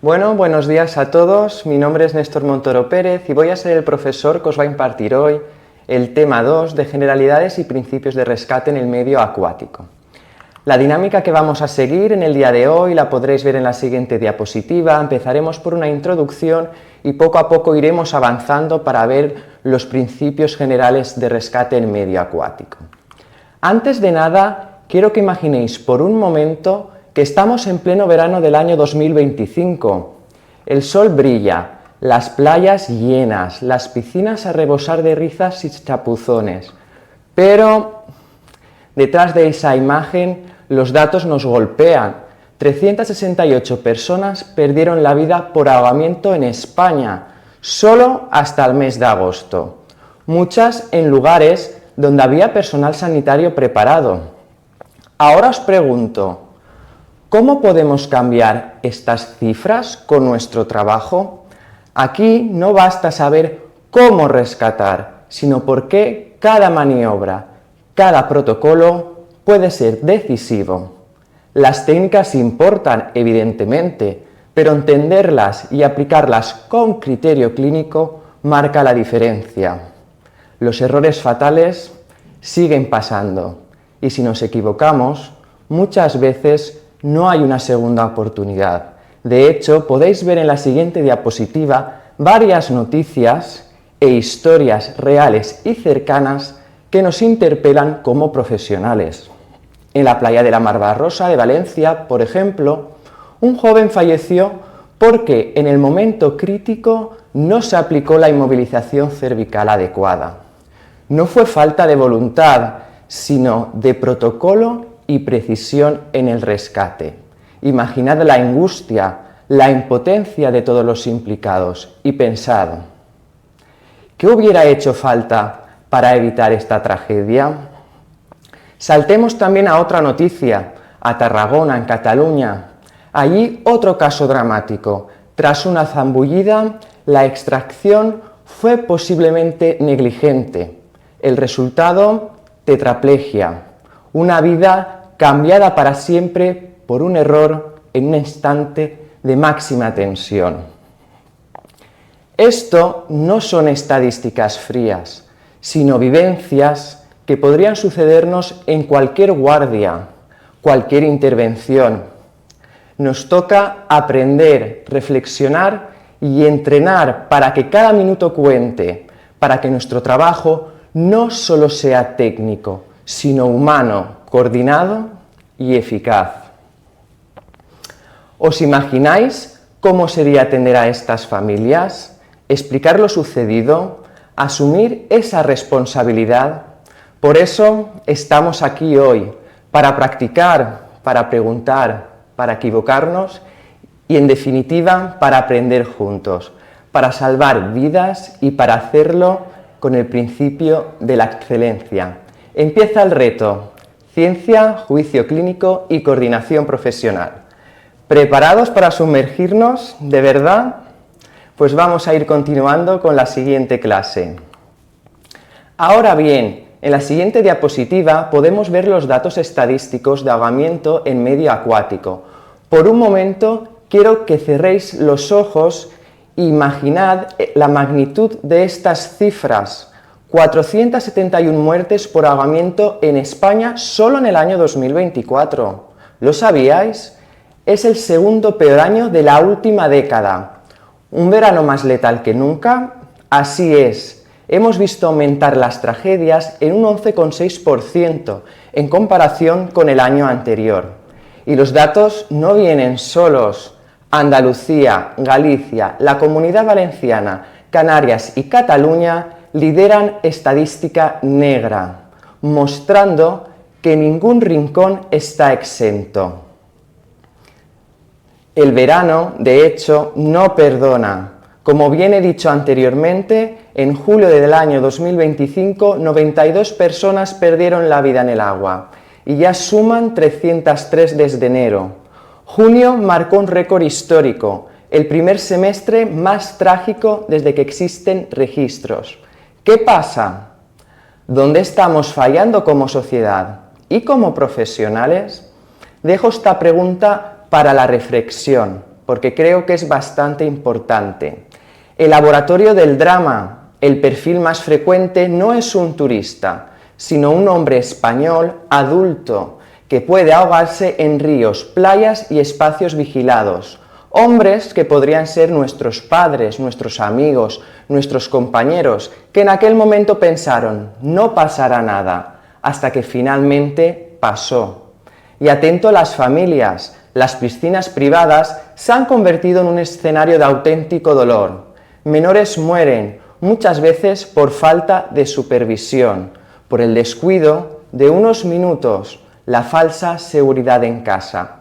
Buenos días a todos. Mi nombre es Néstor Montoro Pérez y voy a ser el profesor que os va a impartir hoy el tema 2 de generalidades y principios de rescate en el medio acuático. La dinámica que vamos a seguir en el día de hoy la podréis ver en la siguiente diapositiva. Empezaremos por una introducción y poco a poco iremos avanzando para ver los principios generales de rescate en el medio acuático. Antes de nada, quiero que imaginéis por un momento que estamos en pleno verano del año 2025. El sol brilla, las playas llenas, las piscinas a rebosar de risas y chapuzones. Pero detrás de esa imagen los datos nos golpean. 368 personas perdieron la vida por ahogamiento en España, solo hasta el mes de agosto. Muchas en lugares donde había personal sanitario preparado. Ahora os pregunto, ¿cómo podemos cambiar estas cifras con nuestro trabajo? Aquí no basta saber cómo rescatar, sino por qué cada maniobra, cada protocolo puede ser decisivo. Las técnicas importan, evidentemente, pero entenderlas y aplicarlas con criterio clínico marca la diferencia. Los errores fatales siguen pasando y si nos equivocamos, muchas veces no hay una segunda oportunidad. De hecho, podéis ver en la siguiente diapositiva varias noticias e historias reales y cercanas que nos interpelan como profesionales. En la playa de la Mar Barrosa de Valencia, por ejemplo, un joven falleció porque en el momento crítico no se aplicó la inmovilización cervical adecuada. No fue falta de voluntad, sino de protocolo y precisión en el rescate. Imaginad la angustia, la impotencia de todos los implicados y pensad, ¿qué hubiera hecho falta para evitar esta tragedia? Saltemos también a otra noticia, a Tarragona, en Cataluña. Allí otro caso dramático. Tras una zambullida, la extracción fue posiblemente negligente. El resultado, tetraplegia. Una vida cambiada para siempre por un error en un instante de máxima tensión. Esto no son estadísticas frías, sino vivencias que podrían sucedernos en cualquier guardia, cualquier intervención. Nos toca aprender, reflexionar y entrenar para que cada minuto cuente, para que nuestro trabajo no solo sea técnico, sino humano, coordinado y eficaz. ¿Os imagináis cómo sería atender a estas familias? Explicar lo sucedido, asumir esa responsabilidad. Por eso estamos aquí hoy, para practicar, para preguntar, para equivocarnos y, en definitiva, para aprender juntos, para salvar vidas y para hacerlo con el principio de la excelencia. Empieza el reto: ciencia, juicio clínico y coordinación profesional. ¿Preparados para sumergirnos de verdad? Pues vamos a ir continuando con la siguiente clase. Ahora bien, en la siguiente diapositiva podemos ver los datos estadísticos de ahogamiento en medio acuático. Por un momento quiero que cerréis los ojos e imaginad la magnitud de estas cifras. 471 muertes por ahogamiento en España solo en el año 2024. ¿Lo sabíais? Es el segundo peor año de la última década. ¿Un verano más letal que nunca? Así es. Hemos visto aumentar las tragedias en un 11,6% en comparación con el año anterior. Y los datos no vienen solos. Andalucía, Galicia, la Comunidad Valenciana, Canarias y Cataluña lideran estadística negra, mostrando que ningún rincón está exento. El verano, de hecho, no perdona. Como bien he dicho anteriormente, en julio del año 2025, 92 personas perdieron la vida en el agua y ya suman 303 desde enero. Junio marcó un récord histórico, el primer semestre más trágico desde que existen registros. ¿Qué pasa? ¿Dónde estamos fallando como sociedad y como profesionales? Dejo esta pregunta para la reflexión. porque creo que es bastante importante. El laboratorio del drama, el perfil más frecuente no es un turista, sino un hombre español adulto que puede ahogarse en ríos, playas y espacios vigilados. Hombres que podrían ser nuestros padres, nuestros amigos, nuestros compañeros, que en aquel momento pensaron, no pasará nada, hasta que finalmente pasó. Y atento a las familias, las piscinas privadas se han convertido en un escenario de auténtico dolor. Menores mueren, muchas veces por falta de supervisión, por el descuido de unos minutos, la falsa seguridad en casa.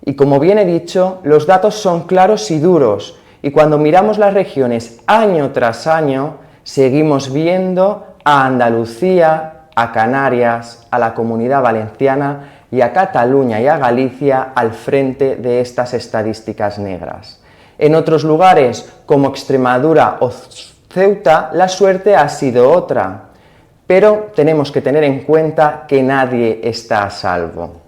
Y como bien he dicho, los datos son claros y duros, y cuando miramos las regiones año tras año, seguimos viendo a Andalucía, a Canarias, a la Comunidad Valenciana y a Cataluña y a Galicia al frente de estas estadísticas negras. En otros lugares, como Extremadura o Ceuta, la suerte ha sido otra, pero tenemos que tener en cuenta que nadie está a salvo.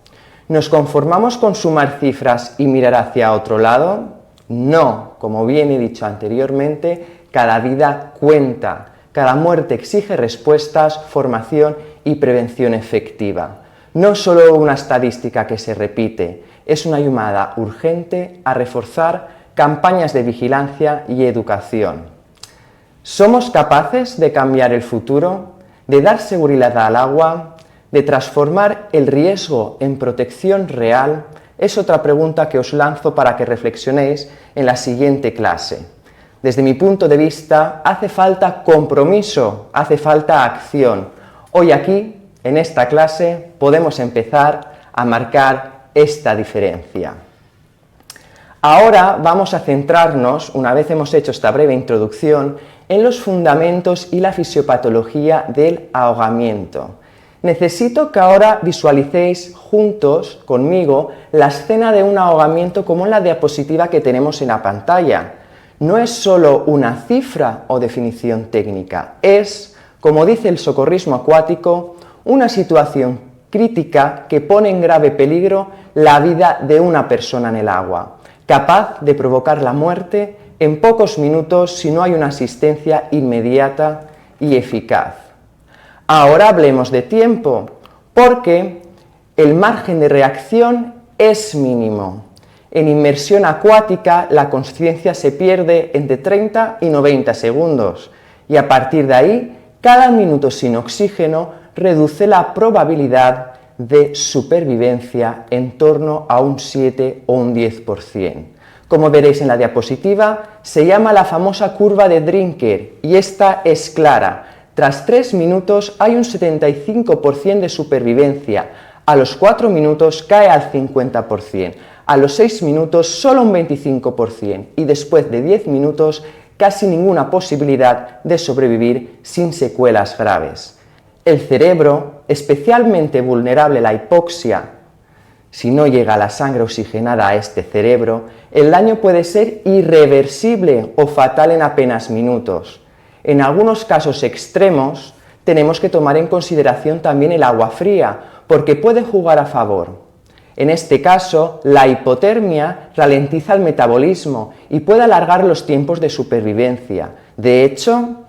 ¿Nos conformamos con sumar cifras y mirar hacia otro lado? No, como bien he dicho anteriormente, cada vida cuenta, cada muerte exige respuestas, formación y prevención efectiva. No solo una estadística que se repite, es una llamada urgente a reforzar campañas de vigilancia y educación. ¿Somos capaces de cambiar el futuro, de dar seguridad al agua, de transformar el riesgo en protección real? Es otra pregunta que os lanzo para que reflexionéis en la siguiente clase. Desde mi punto de vista, hace falta compromiso, hace falta acción. Hoy aquí, en esta clase, podemos empezar a marcar esta diferencia. Ahora vamos a centrarnos, una vez hemos hecho esta breve introducción, en los fundamentos y la fisiopatología del ahogamiento. Necesito que ahora visualicéis juntos conmigo la escena de un ahogamiento como en la diapositiva que tenemos en la pantalla. No es solo una cifra o definición técnica, es, como dice el socorrismo acuático, una situación crítica que pone en grave peligro la vida de una persona en el agua, capaz de provocar la muerte en pocos minutos si no hay una asistencia inmediata y eficaz. Ahora hablemos de tiempo, porque el margen de reacción es mínimo. En inmersión acuática la consciencia se pierde entre 30 y 90 segundos y a partir de ahí, cada minuto sin oxígeno reduce la probabilidad de supervivencia en torno a un 7 o un 10%. Como veréis en la diapositiva, se llama la famosa curva de Drinker y esta es clara. Tras 3 minutos hay un 75% de supervivencia, a los 4 minutos cae al 50%, a los 6 minutos solo un 25% y después de 10 minutos casi ninguna posibilidad de sobrevivir sin secuelas graves. El cerebro, especialmente vulnerable a la hipoxia, si no llega la sangre oxigenada a este cerebro, el daño puede ser irreversible o fatal en apenas minutos. En algunos casos extremos, tenemos que tomar en consideración también el agua fría, porque puede jugar a favor. En este caso, la hipotermia ralentiza el metabolismo y puede alargar los tiempos de supervivencia. De hecho,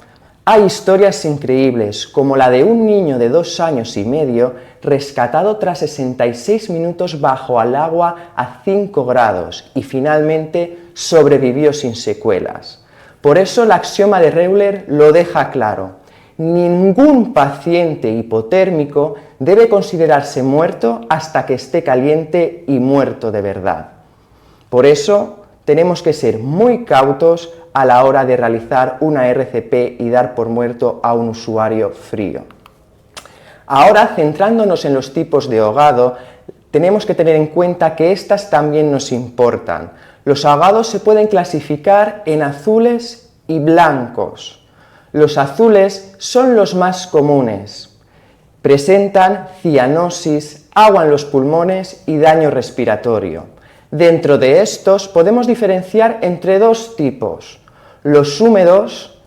hay historias increíbles, como la de un niño de 2 años y medio rescatado tras 66 minutos bajo el agua a 5 grados y finalmente sobrevivió sin secuelas. Por eso el axioma de Reuler lo deja claro. Ningún paciente hipotérmico debe considerarse muerto hasta que esté caliente y muerto de verdad. Por eso tenemos que ser muy cautos a la hora de realizar una RCP y dar por muerto a un usuario frío. Ahora, centrándonos en los tipos de ahogado, tenemos que tener en cuenta que estas también nos importan. Los ahogados se pueden clasificar en azules y blancos. Los azules son los más comunes. Presentan cianosis, agua en los pulmones y daño respiratorio. Dentro de estos podemos diferenciar entre 2 tipos. Los húmedos,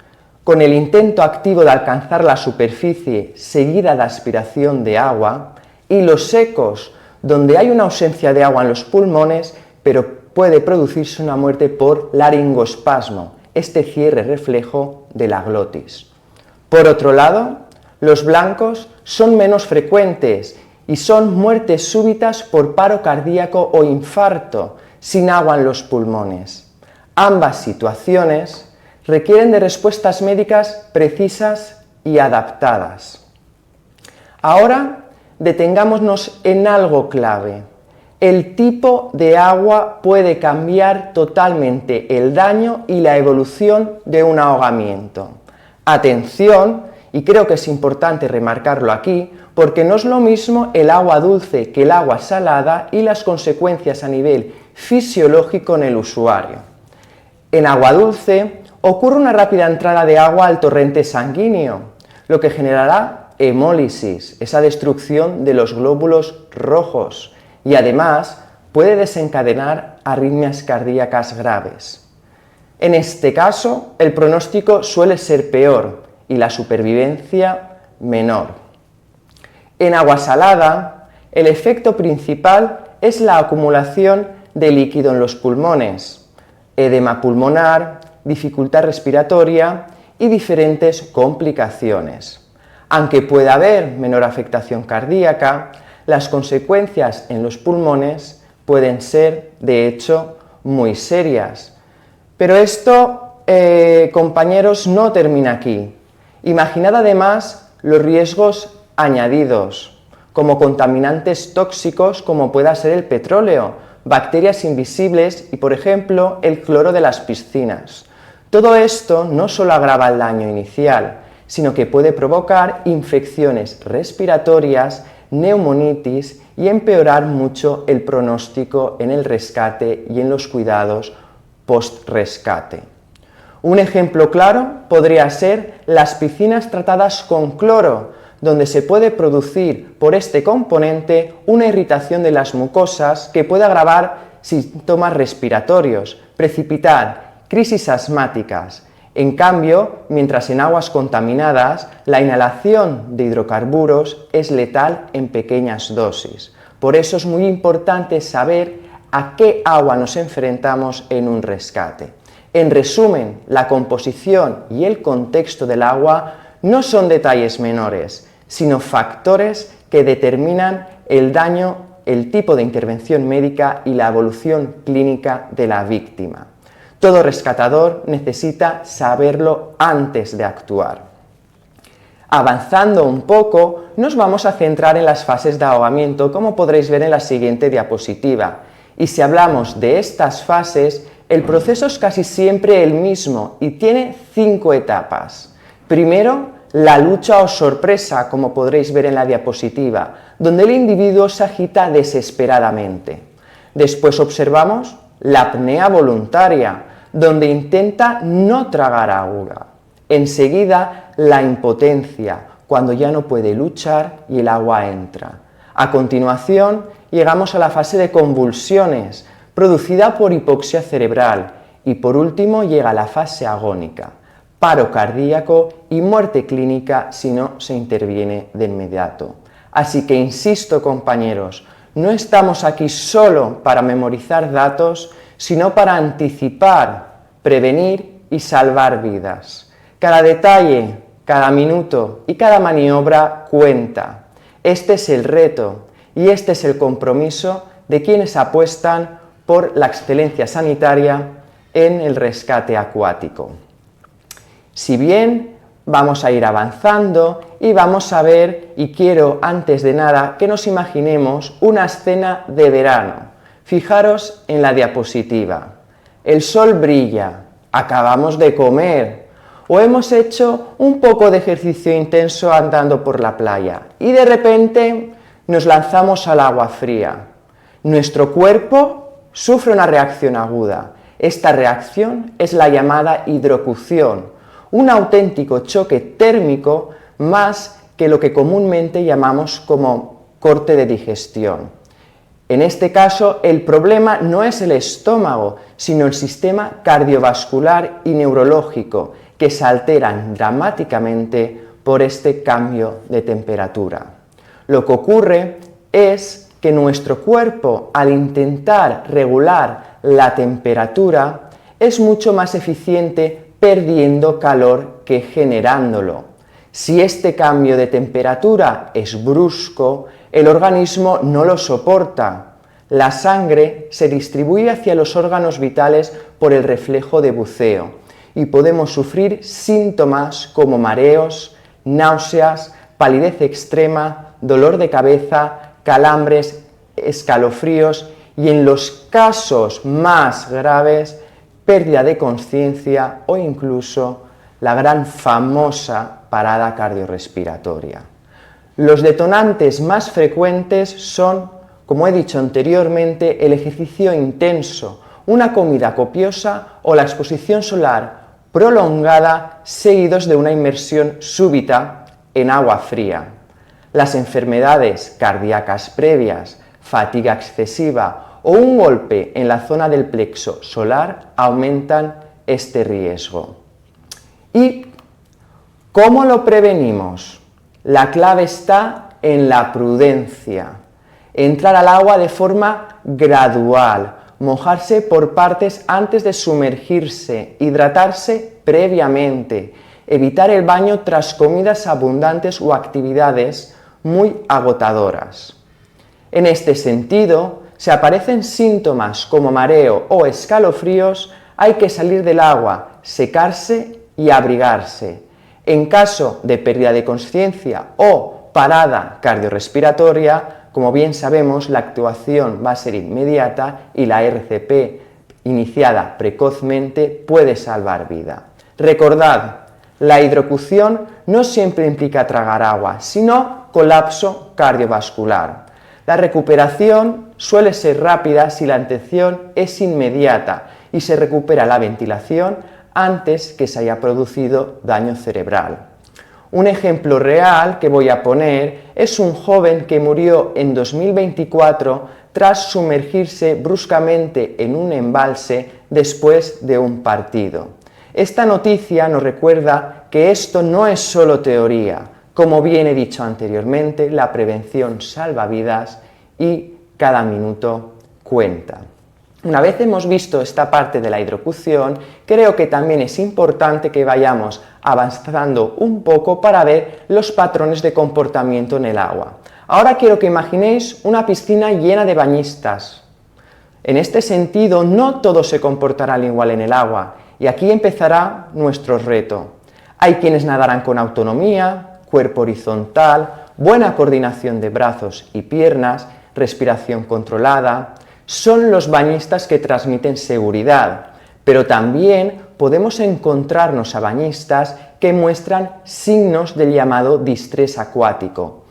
con el intento activo de alcanzar la superficie seguida de aspiración de agua, y los secos, donde hay una ausencia de agua en los pulmones, pero puede producirse una muerte por laringoespasmo, este cierre reflejo de la glotis. Por otro lado, los blancos son menos frecuentes y son muertes súbitas por paro cardíaco o infarto, sin agua en los pulmones. Ambas situaciones requieren de respuestas médicas precisas y adaptadas. Ahora detengámonos en algo clave. El tipo de agua puede cambiar totalmente el daño y la evolución de un ahogamiento. Atención, y creo que es importante remarcarlo aquí, porque no es lo mismo el agua dulce que el agua salada y las consecuencias a nivel fisiológico en el usuario. En agua dulce ocurre una rápida entrada de agua al torrente sanguíneo, lo que generará hemólisis, esa destrucción de los glóbulos rojos, y además puede desencadenar arritmias cardíacas graves. En este caso, el pronóstico suele ser peor y la supervivencia menor. En agua salada, el efecto principal es la acumulación de líquido en los pulmones, edema pulmonar, dificultad respiratoria y diferentes complicaciones. Aunque pueda haber menor afectación cardíaca, las consecuencias en los pulmones pueden ser, de hecho, muy serias. Pero esto, compañeros, no termina aquí. Imaginad además los riesgos añadidos, como contaminantes tóxicos como pueda ser el petróleo, bacterias invisibles y, por ejemplo, el cloro de las piscinas. Todo esto no solo agrava el daño inicial, sino que puede provocar infecciones respiratorias, neumonitis y empeorar mucho el pronóstico en el rescate y en los cuidados post-rescate. Un ejemplo claro podría ser las piscinas tratadas con cloro, donde se puede producir por este componente una irritación de las mucosas que puede agravar síntomas respiratorios, precipitar crisis asmáticas. En cambio, mientras en aguas contaminadas, la inhalación de hidrocarburos es letal en pequeñas dosis. Por eso es muy importante saber a qué agua nos enfrentamos en un rescate. En resumen, la composición y el contexto del agua no son detalles menores, sino factores que determinan el daño, el tipo de intervención médica y la evolución clínica de la víctima. Todo rescatador necesita saberlo antes de actuar. Avanzando un poco, nos vamos a centrar en las fases de ahogamiento, como podréis ver en la siguiente diapositiva. Y si hablamos de estas fases, el proceso es casi siempre el mismo y tiene 5 etapas. Primero, la lucha o sorpresa, como podréis ver en la diapositiva, donde el individuo se agita desesperadamente. Después observamos la apnea voluntaria, donde intenta no tragar agua. Enseguida, la impotencia, cuando ya no puede luchar y el agua entra. A continuación, llegamos a la fase de convulsiones, producida por hipoxia cerebral, y por último llega la fase agónica, paro cardíaco y muerte clínica si no se interviene de inmediato. Así que insisto, compañeros, no estamos aquí solo para memorizar datos, sino para anticipar, prevenir y salvar vidas. Cada detalle, cada minuto y cada maniobra cuenta. Este es el reto y este es el compromiso de quienes apuestan por la excelencia sanitaria en el rescate acuático. Si bien vamos a ir avanzando y vamos a ver, y quiero antes de nada que nos imaginemos una escena de verano. Fijaros en la diapositiva. El sol brilla, acabamos de comer o hemos hecho un poco de ejercicio intenso andando por la playa y de repente nos lanzamos al agua fría. Nuestro cuerpo sufre una reacción aguda. Esta reacción es la llamada hidrocución, un auténtico choque térmico más que lo que comúnmente llamamos como corte de digestión. En este caso, el problema no es el estómago, sino el sistema cardiovascular y neurológico, que se alteran dramáticamente por este cambio de temperatura. Lo que ocurre es que nuestro cuerpo, al intentar regular la temperatura, es mucho más eficiente perdiendo calor que generándolo. Si este cambio de temperatura es brusco, el organismo no lo soporta. La sangre se distribuye hacia los órganos vitales por el reflejo de buceo y podemos sufrir síntomas como mareos, náuseas, palidez extrema, dolor de cabeza, calambres, escalofríos y en los casos más graves, pérdida de conciencia o incluso la gran famosa parada cardiorrespiratoria. Los detonantes más frecuentes son, como he dicho anteriormente, el ejercicio intenso, una comida copiosa o la exposición solar prolongada seguidos de una inmersión súbita en agua fría. Las enfermedades cardíacas previas, fatiga excesiva o un golpe en la zona del plexo solar aumentan este riesgo. ¿Y cómo lo prevenimos? La clave está en la prudencia. Entrar al agua de forma gradual, mojarse por partes antes de sumergirse, hidratarse previamente, evitar el baño tras comidas abundantes o actividades muy agotadoras. En este sentido, si aparecen síntomas como mareo o escalofríos, hay que salir del agua, secarse y abrigarse. En caso de pérdida de conciencia o parada cardiorrespiratoria, como bien sabemos, la actuación va a ser inmediata y la RCP iniciada precozmente puede salvar vida. Recordad, la hidrocución no siempre implica tragar agua, sino colapso cardiovascular. La recuperación suele ser rápida si la atención es inmediata y se recupera la ventilación antes que se haya producido daño cerebral. Un ejemplo real que voy a poner es un joven que murió en 2024 tras sumergirse bruscamente en un embalse después de un partido. Esta noticia nos recuerda que esto no es solo teoría. Como bien he dicho anteriormente, la prevención salva vidas y cada minuto cuenta. Una vez hemos visto esta parte de la hidrocución, creo que también es importante que vayamos avanzando un poco para ver los patrones de comportamiento en el agua. Ahora quiero que imaginéis una piscina llena de bañistas. En este sentido, no todos se comportarán igual en el agua, y aquí empezará nuestro reto. Hay quienes nadarán con autonomía, cuerpo horizontal, buena coordinación de brazos y piernas, respiración controlada. Son los bañistas que transmiten seguridad, pero también podemos encontrarnos a bañistas que muestran signos del llamado distrés acuático.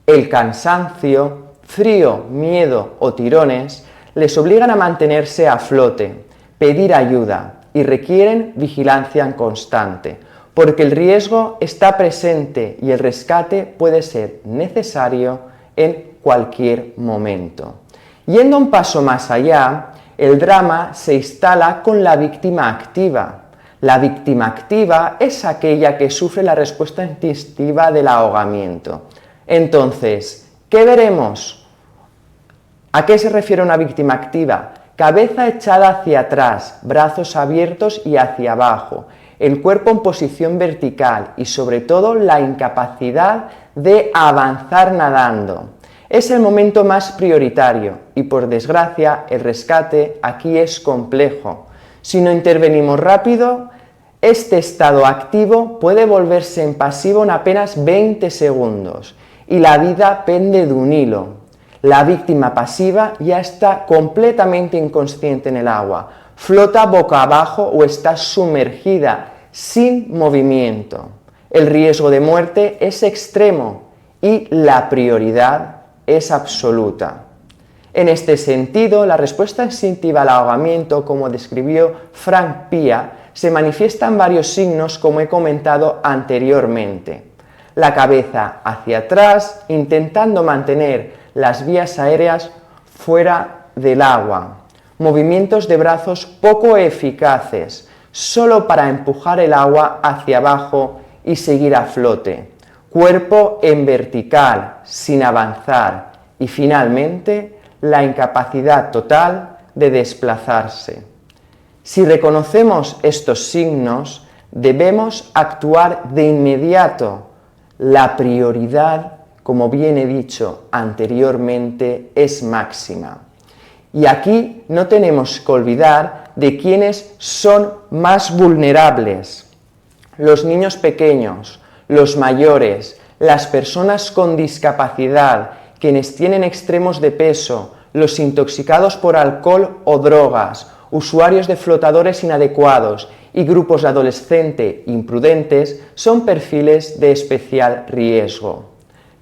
El cansancio, frío, miedo o tirones les obligan a mantenerse a flote, pedir ayuda y requieren vigilancia constante, porque el riesgo está presente y el rescate puede ser necesario en cualquier momento. Yendo un paso más allá, el drama se instala con la víctima activa. La víctima activa es aquella que sufre la respuesta instintiva del ahogamiento. Entonces, ¿qué veremos? ¿A qué se refiere una víctima activa? Cabeza echada hacia atrás, brazos abiertos y hacia abajo, el cuerpo en posición vertical y sobre todo la incapacidad de avanzar nadando. Es el momento más prioritario y por desgracia el rescate aquí es complejo. Si no intervenimos rápido, este estado activo puede volverse en pasivo en apenas 20 segundos y la vida pende de un hilo. La víctima pasiva ya está completamente inconsciente en el agua, flota boca abajo o está sumergida sin movimiento. El riesgo de muerte es extremo y la prioridad es absoluta. En este sentido, la respuesta instintiva al ahogamiento, como describió Frank Pia, se manifiesta en varios signos, como he comentado anteriormente. La cabeza hacia atrás, intentando mantener las vías aéreas fuera del agua. Movimientos de brazos poco eficaces, solo para empujar el agua hacia abajo y seguir a flote. Cuerpo en vertical, sin avanzar. Y finalmente, la incapacidad total de desplazarse. Si reconocemos estos signos, debemos actuar de inmediato. La prioridad, como bien he dicho anteriormente, es máxima. Y aquí no tenemos que olvidar de quienes son más vulnerables: los niños pequeños, los mayores, las personas con discapacidad, quienes tienen extremos de peso, los intoxicados por alcohol o drogas, usuarios de flotadores inadecuados y grupos de adolescentes imprudentes son perfiles de especial riesgo.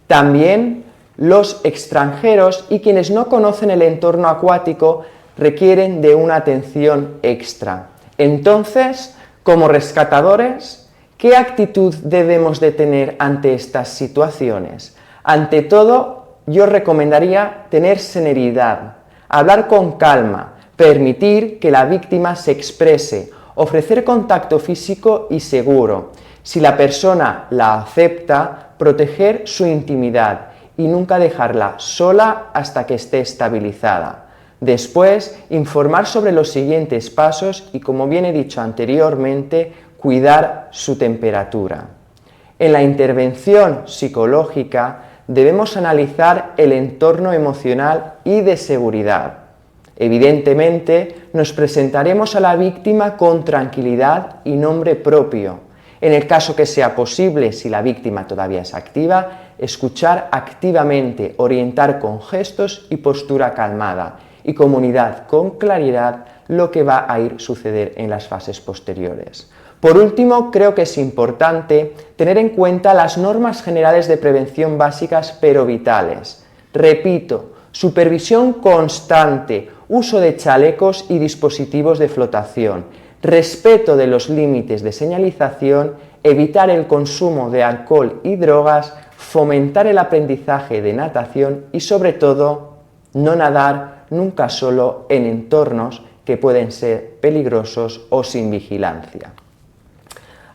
También los extranjeros y quienes no conocen el entorno acuático requieren de una atención extra. Entonces, como rescatadores, ¿qué actitud debemos de tener ante estas situaciones? Ante todo, yo recomendaría tener serenidad, hablar con calma, permitir que la víctima se exprese, ofrecer contacto físico y seguro. Si la persona la acepta, proteger su intimidad y nunca dejarla sola hasta que esté estabilizada. Después, informar sobre los siguientes pasos y, como bien he dicho anteriormente, cuidar su temperatura. En la intervención psicológica debemos analizar el entorno emocional y de seguridad. Evidentemente, nos presentaremos a la víctima con tranquilidad y nombre propio. En el caso que sea posible, si la víctima todavía es activa, escuchar activamente, orientar con gestos y postura calmada y comunicar con claridad lo que va a ir suceder en las fases posteriores. Por último, creo que es importante tener en cuenta las normas generales de prevención básicas pero vitales. Repito, supervisión constante, uso de chalecos y dispositivos de flotación, respeto de los límites de señalización, evitar el consumo de alcohol y drogas, fomentar el aprendizaje de natación y, sobre todo, no nadar nunca solo en entornos que pueden ser peligrosos o sin vigilancia.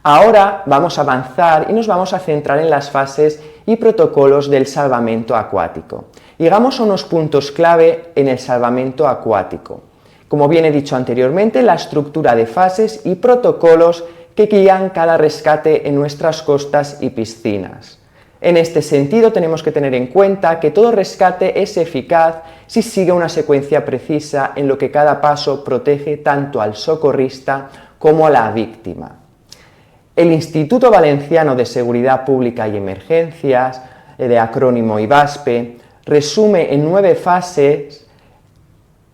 Ahora vamos a avanzar y nos vamos a centrar en las fases y protocolos del salvamento acuático. Llegamos a unos puntos clave en el salvamento acuático. Como bien he dicho anteriormente, la estructura de fases y protocolos que guían cada rescate en nuestras costas y piscinas. En este sentido, tenemos que tener en cuenta que todo rescate es eficaz si sigue una secuencia precisa en lo que cada paso protege tanto al socorrista como a la víctima. El Instituto Valenciano de Seguridad Pública y Emergencias, de acrónimo IVASPE, resume en 9 fases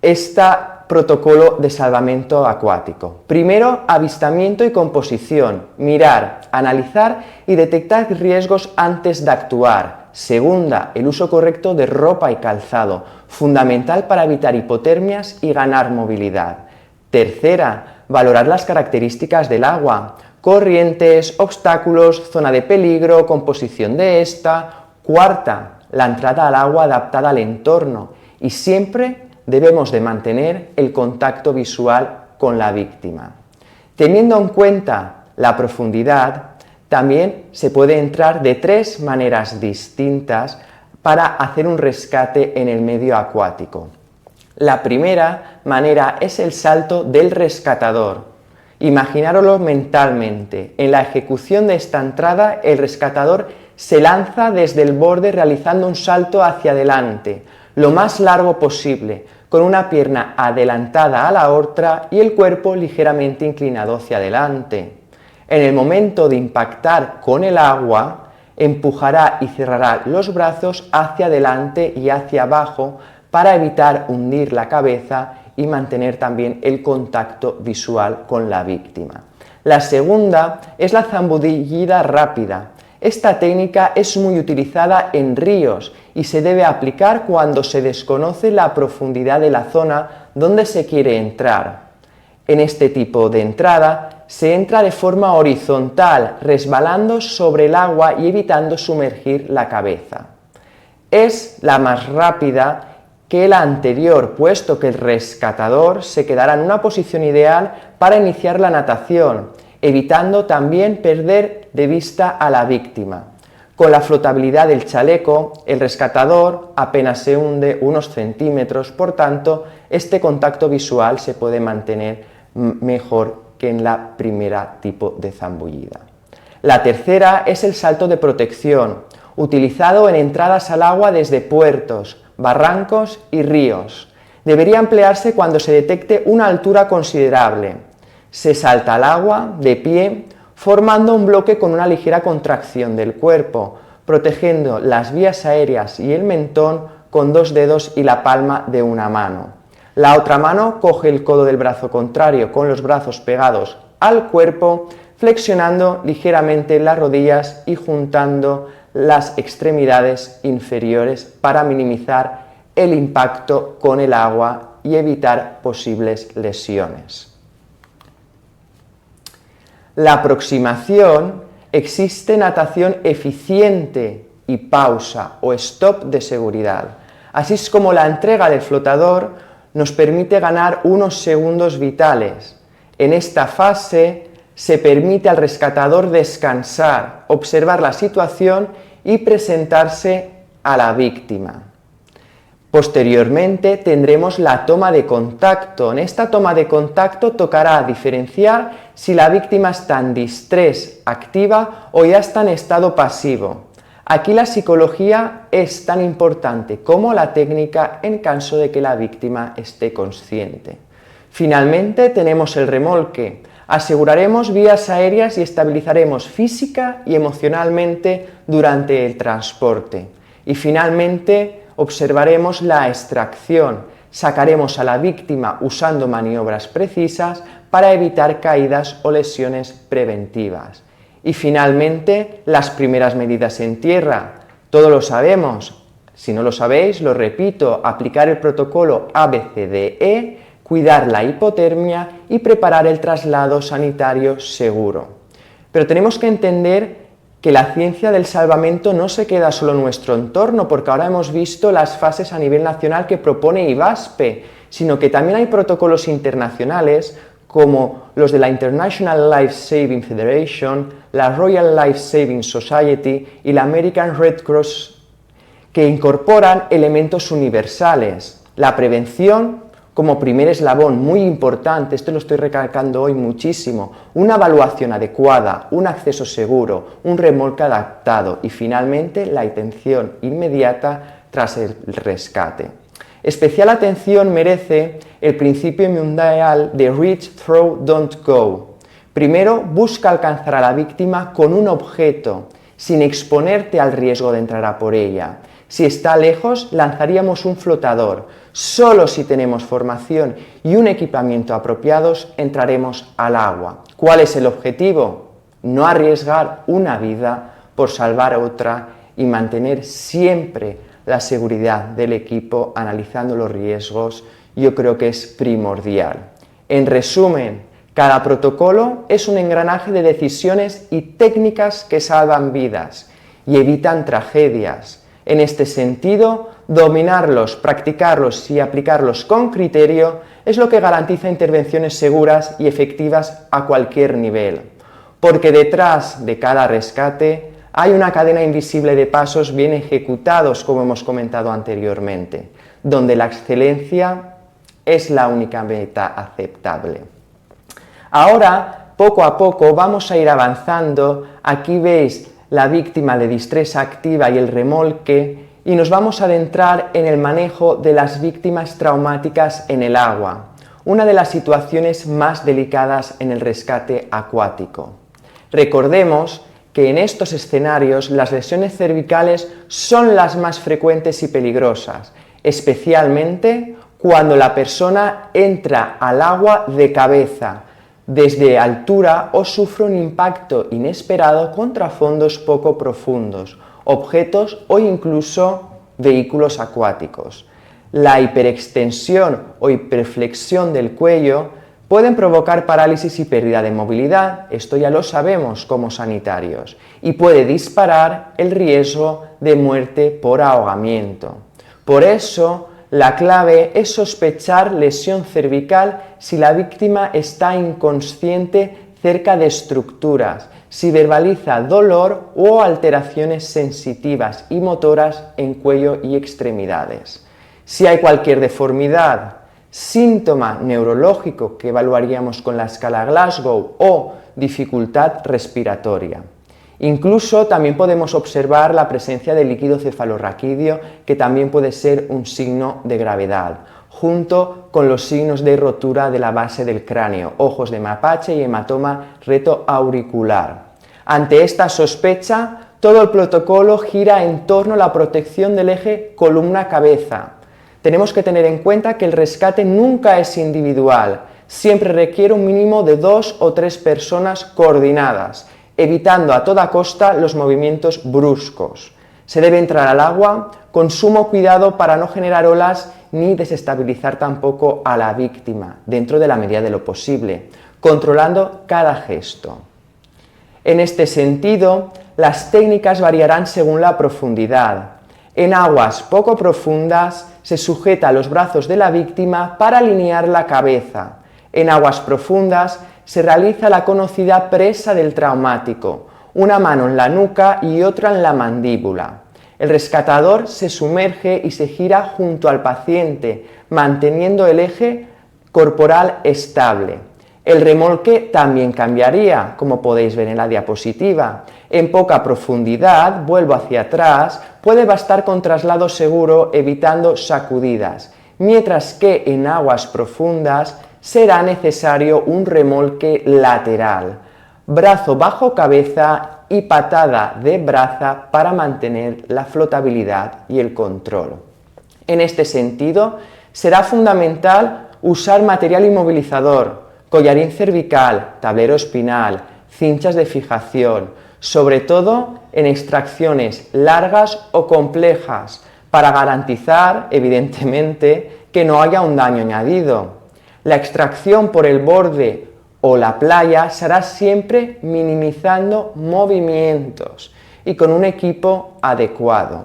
este protocolo de salvamento acuático. Primero, avistamiento y composición, mirar, analizar y detectar riesgos antes de actuar. Segunda, el uso correcto de ropa y calzado, fundamental para evitar hipotermias y ganar movilidad. Tercera, valorar las características del agua, corrientes, obstáculos, zona de peligro, composición de esta. Cuarta, la entrada al agua adaptada al entorno y siempre debemos de mantener el contacto visual con la víctima. Teniendo en cuenta la profundidad, también se puede entrar de 3 maneras distintas para hacer un rescate en el medio acuático. La primera manera es el salto del rescatador. Imaginároslo mentalmente. En la ejecución de esta entrada, el rescatador se lanza desde el borde realizando un salto hacia adelante, lo más largo posible, con una pierna adelantada a la otra y el cuerpo ligeramente inclinado hacia adelante. En el momento de impactar con el agua, empujará y cerrará los brazos hacia adelante y hacia abajo para evitar hundir la cabeza y mantener también el contacto visual con la víctima. La segunda es la zambullida rápida. Esta técnica es muy utilizada en ríos y se debe aplicar cuando se desconoce la profundidad de la zona donde se quiere entrar. En este tipo de entrada se entra de forma horizontal, resbalando sobre el agua y evitando sumergir la cabeza. Es la más rápida que la anterior, puesto que el rescatador se quedará en una posición ideal para iniciar la natación, evitando también perder de vista a la víctima. Con la flotabilidad del chaleco, el rescatador apenas se hunde unos centímetros, por tanto, este contacto visual se puede mantener mejor que en la primera tipo de zambullida. La tercera es el salto de protección, utilizado en entradas al agua desde puertos, barrancos y ríos. Debería emplearse cuando se detecte una altura considerable. Se salta al agua de pie, formando un bloque con una ligera contracción del cuerpo, protegiendo las vías aéreas y el mentón con 2 dedos y la palma de una mano. La otra mano coge el codo del brazo contrario con los brazos pegados al cuerpo, flexionando ligeramente las rodillas y juntando las extremidades inferiores para minimizar el impacto con el agua y evitar posibles lesiones. La aproximación: existe natación eficiente y pausa o stop de seguridad. Así es como la entrega del flotador nos permite ganar unos segundos vitales. En esta fase se permite al rescatador descansar, observar la situación y presentarse a la víctima. Posteriormente tendremos la toma de contacto. En esta toma de contacto tocará diferenciar si la víctima está en distrés activa o ya está en estado pasivo. Aquí la psicología es tan importante como la técnica en caso de que la víctima esté consciente. Finalmente tenemos el remolque. Aseguraremos vías aéreas y estabilizaremos física y emocionalmente durante el transporte. Y finalmente observaremos la extracción. Sacaremos a la víctima usando maniobras precisas para evitar caídas o lesiones preventivas. Y finalmente, las primeras medidas en tierra. Todos lo sabemos. Si no lo sabéis, lo repito: aplicar el protocolo ABCDE, cuidar la hipotermia y preparar el traslado sanitario seguro. Pero tenemos que entender que la ciencia del salvamento no se queda solo en nuestro entorno, porque ahora hemos visto las fases a nivel nacional que propone IVASPE, sino que también hay protocolos internacionales como los de la International Life Saving Federation, la Royal Life Saving Society y la American Red Cross, que incorporan elementos universales: la prevención como primer eslabón, muy importante, esto lo estoy recalcando hoy muchísimo, una evaluación adecuada, un acceso seguro, un remolque adaptado y finalmente la atención inmediata tras el rescate. Especial atención merece el principio mundial de Reach, Throw, Don't Go. Primero, busca alcanzar a la víctima con un objeto, sin exponerte al riesgo de entrar a por ella. Si está lejos, lanzaríamos un flotador. Solo si tenemos formación y un equipamiento apropiados, entraremos al agua. ¿Cuál es el objetivo? No arriesgar una vida por salvar otra y mantener siempre la seguridad del equipo analizando los riesgos. Yo creo que es primordial. En resumen, cada protocolo es un engranaje de decisiones y técnicas que salvan vidas y evitan tragedias. En este sentido, dominarlos, practicarlos y aplicarlos con criterio es lo que garantiza intervenciones seguras y efectivas a cualquier nivel, porque detrás de cada rescate hay una cadena invisible de pasos bien ejecutados, como hemos comentado anteriormente, donde la excelencia es la única meta aceptable. Ahora, poco a poco, vamos a ir avanzando. Aquí veis la víctima de distrés activa y el remolque, y nos vamos a adentrar en el manejo de las víctimas traumáticas en el agua, una de las situaciones más delicadas en el rescate acuático. Recordemos que en estos escenarios las lesiones cervicales son las más frecuentes y peligrosas, especialmente cuando la persona entra al agua de cabeza, desde altura o sufre un impacto inesperado contra fondos poco profundos, objetos o incluso vehículos acuáticos. La hiperextensión o hiperflexión del cuello pueden provocar parálisis y pérdida de movilidad, esto ya lo sabemos como sanitarios, y puede disparar el riesgo de muerte por ahogamiento. Por eso, la clave es sospechar lesión cervical si la víctima está inconsciente cerca de estructuras, si verbaliza dolor o alteraciones sensitivas y motoras en cuello y extremidades. Si hay cualquier deformidad, síntoma neurológico que evaluaríamos con la escala Glasgow o dificultad respiratoria. Incluso también podemos observar la presencia de líquido cefalorraquídeo, que también puede ser un signo de gravedad, junto con los signos de rotura de la base del cráneo, ojos de mapache y hematoma retoauricular. Ante esta sospecha, todo el protocolo gira en torno a la protección del eje columna-cabeza. Tenemos que tener en cuenta que el rescate nunca es individual, siempre requiere un mínimo de 2 o 3 personas coordinadas, evitando a toda costa los movimientos bruscos. Se debe entrar al agua con sumo cuidado para no generar olas ni desestabilizar tampoco a la víctima, dentro de la medida de lo posible, controlando cada gesto. En este sentido, las técnicas variarán según la profundidad. En aguas poco profundas se sujeta los brazos de la víctima para alinear la cabeza. En aguas profundas se realiza la conocida presa del traumático, una mano en la nuca y otra en la mandíbula. El rescatador se sumerge y se gira junto al paciente, manteniendo el eje corporal estable. El remolque también cambiaría, como podéis ver en la diapositiva. En poca profundidad, vuelvo hacia atrás, puede bastar con traslado seguro evitando sacudidas, mientras que en aguas profundas será necesario un remolque lateral, brazo bajo cabeza y patada de braza para mantener la flotabilidad y el control. En este sentido, será fundamental usar material inmovilizador, collarín cervical, tablero espinal, cinchas de fijación, sobre todo en extracciones largas o complejas, para garantizar, evidentemente, que no haya un daño añadido. La extracción por el borde o la playa se hará siempre minimizando movimientos y con un equipo adecuado.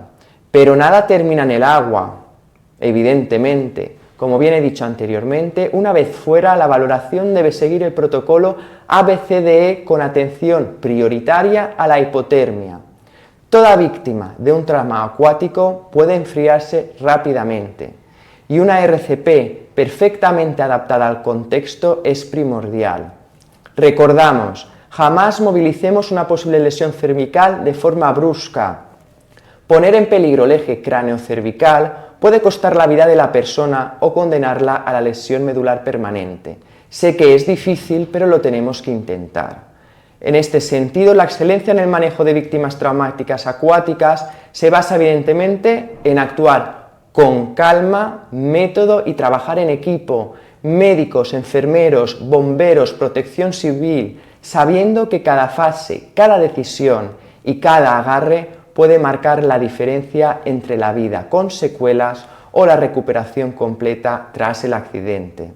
Pero nada termina en el agua, evidentemente. Como bien he dicho anteriormente, una vez fuera, la valoración debe seguir el protocolo ABCDE con atención prioritaria a la hipotermia. Toda víctima de un trauma acuático puede enfriarse rápidamente y una RCP perfectamente adaptada al contexto es primordial. Recordamos, jamás movilicemos una posible lesión cervical de forma brusca. Poner en peligro el eje cráneo-cervical puede costar la vida de la persona o condenarla a la lesión medular permanente. Sé que es difícil, pero lo tenemos que intentar. En este sentido, la excelencia en el manejo de víctimas traumáticas acuáticas se basa evidentemente en actuar con calma, método y trabajar en equipo, médicos, enfermeros, bomberos, protección civil, sabiendo que cada fase, cada decisión y cada agarre puede marcar la diferencia entre la vida con secuelas o la recuperación completa tras el accidente.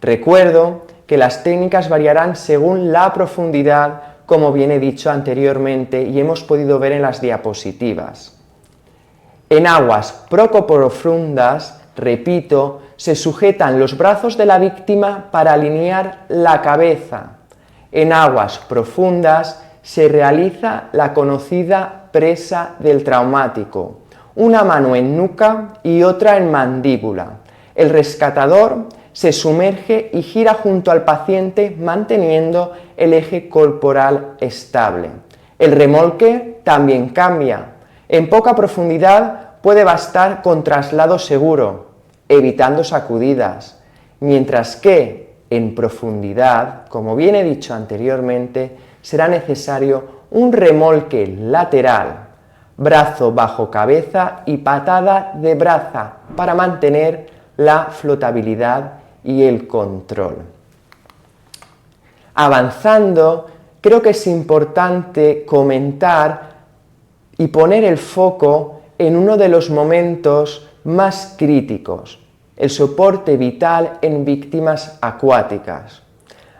Recuerdo que las técnicas variarán según la profundidad, como bien he dicho anteriormente y hemos podido ver en las diapositivas. En aguas poco profundas, repito, se sujetan los brazos de la víctima para alinear la cabeza. En aguas profundas se realiza la conocida presa del traumático, una mano en nuca y otra en mandíbula. El rescatador se sumerge y gira junto al paciente manteniendo el eje corporal estable. El remolque también cambia. En poca profundidad puede bastar con traslado seguro, evitando sacudidas, mientras que en profundidad, como bien he dicho anteriormente, será necesario un remolque lateral, brazo bajo cabeza y patada de braza para mantener la flotabilidad y el control. Avanzando, creo que es importante comentar y poner el foco en uno de los momentos más críticos, el soporte vital en víctimas acuáticas.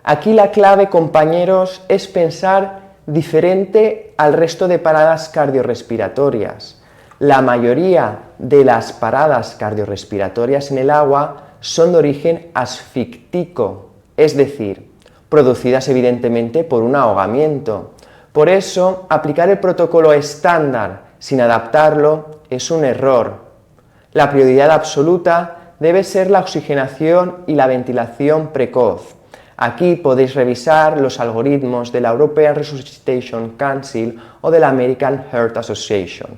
Aquí la clave, compañeros, es pensar diferente al resto de paradas cardiorrespiratorias. La mayoría de las paradas cardiorrespiratorias en el agua son de origen asfíctico, es decir, producidas evidentemente por un ahogamiento. Por eso, aplicar el protocolo estándar sin adaptarlo es un error. La prioridad absoluta debe ser la oxigenación y la ventilación precoz. Aquí podéis revisar los algoritmos de la European Resuscitation Council o de la American Heart Association.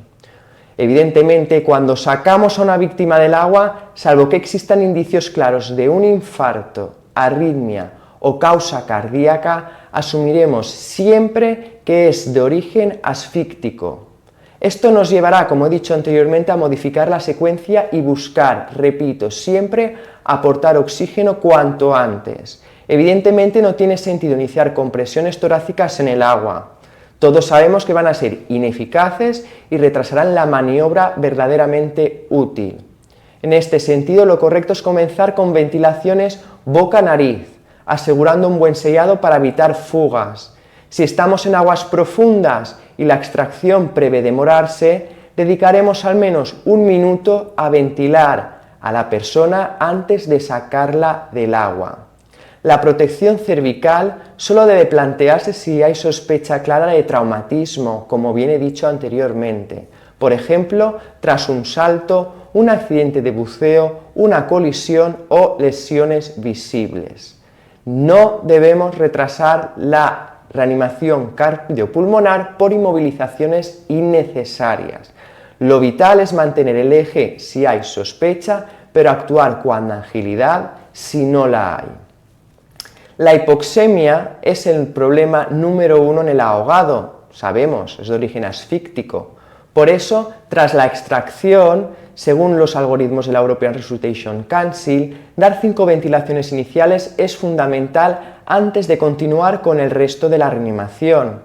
Evidentemente, cuando sacamos a una víctima del agua, salvo que existan indicios claros de un infarto, arritmia o causa cardíaca, asumiremos siempre que es de origen asfíctico. Esto nos llevará, como he dicho anteriormente, a modificar la secuencia y buscar, repito, siempre aportar oxígeno cuanto antes. Evidentemente no tiene sentido iniciar compresiones torácicas en el agua. Todos sabemos que van a ser ineficaces y retrasarán la maniobra verdaderamente útil. En este sentido, lo correcto es comenzar con ventilaciones boca-nariz, asegurando un buen sellado para evitar fugas. Si estamos en aguas profundas y la extracción prevé demorarse, dedicaremos al menos 1 minuto a ventilar a la persona antes de sacarla del agua. La protección cervical solo debe plantearse si hay sospecha clara de traumatismo, como bien he dicho anteriormente. Por ejemplo, tras un salto, un accidente de buceo, una colisión o lesiones visibles. No debemos retrasar la reanimación cardiopulmonar por inmovilizaciones innecesarias. Lo vital es mantener el eje si hay sospecha, pero actuar con agilidad si no la hay. La hipoxemia es el problema número 1 en el ahogado, sabemos, es de origen asfíctico. Por eso, tras la extracción, según los algoritmos de la European Resuscitation Council, dar 5 ventilaciones iniciales es fundamental antes de continuar con el resto de la reanimación.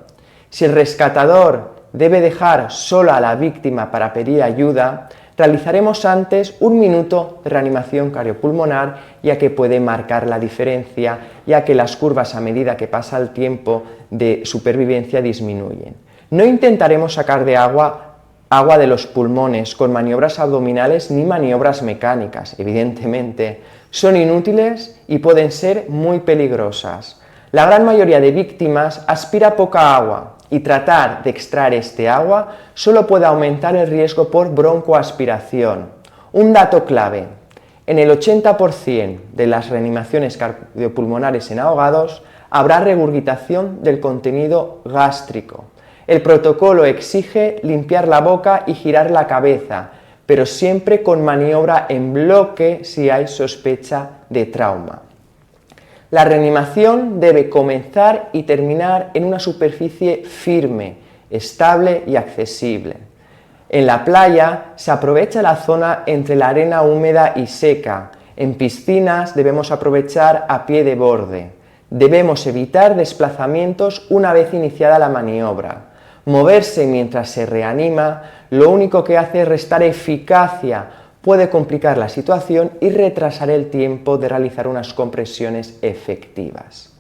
Si el rescatador debe dejar sola a la víctima para pedir ayuda, realizaremos antes 1 minuto de reanimación cardiopulmonar, ya que puede marcar la diferencia, ya que las curvas a medida que pasa el tiempo de supervivencia disminuyen. No intentaremos sacar de agua de los pulmones con maniobras abdominales ni maniobras mecánicas, evidentemente. Son inútiles y pueden ser muy peligrosas. La gran mayoría de víctimas aspira poca agua y tratar de extraer este agua solo puede aumentar el riesgo por broncoaspiración. Un dato clave: en el 80% de las reanimaciones cardiopulmonares en ahogados habrá regurgitación del contenido gástrico. El protocolo exige limpiar la boca y girar la cabeza, pero siempre con maniobra en bloque si hay sospecha de trauma. La reanimación debe comenzar y terminar en una superficie firme, estable y accesible. En la playa se aprovecha la zona entre la arena húmeda y seca. En piscinas debemos aprovechar a pie de borde. Debemos evitar desplazamientos una vez iniciada la maniobra. Moverse mientras se reanima lo único que hace es restar eficacia, puede complicar la situación y retrasar el tiempo de realizar unas compresiones efectivas.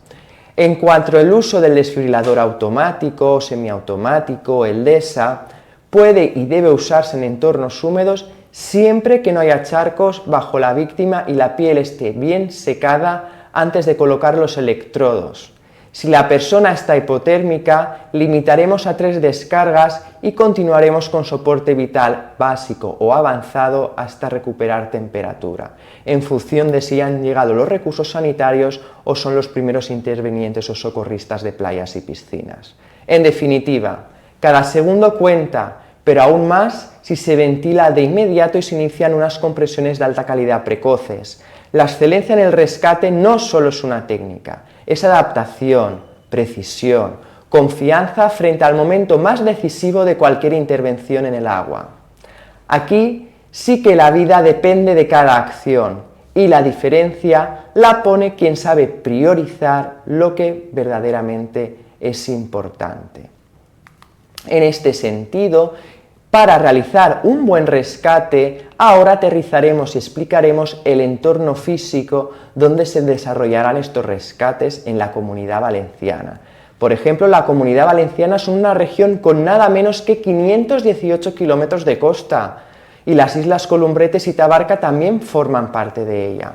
En cuanto al uso del desfibrilador automático, semiautomático, el DESA, puede y debe usarse en entornos húmedos siempre que no haya charcos bajo la víctima y la piel esté bien secada antes de colocar los electrodos. Si la persona está hipotérmica, limitaremos a 3 descargas y continuaremos con soporte vital básico o avanzado hasta recuperar temperatura, en función de si han llegado los recursos sanitarios o son los primeros intervinientes o socorristas de playas y piscinas. En definitiva, cada segundo cuenta, pero aún más si se ventila de inmediato y se inician unas compresiones de alta calidad precoces. La excelencia en el rescate no solo es una técnica, es adaptación, precisión, confianza frente al momento más decisivo de cualquier intervención en el agua. Aquí sí que la vida depende de cada acción y la diferencia la pone quien sabe priorizar lo que verdaderamente es importante. En este sentido, para realizar un buen rescate, ahora aterrizaremos y explicaremos el entorno físico donde se desarrollarán estos rescates en la Comunidad Valenciana. Por ejemplo, la Comunidad Valenciana es una región con nada menos que 518 kilómetros de costa y las islas Columbretes y Tabarca también forman parte de ella.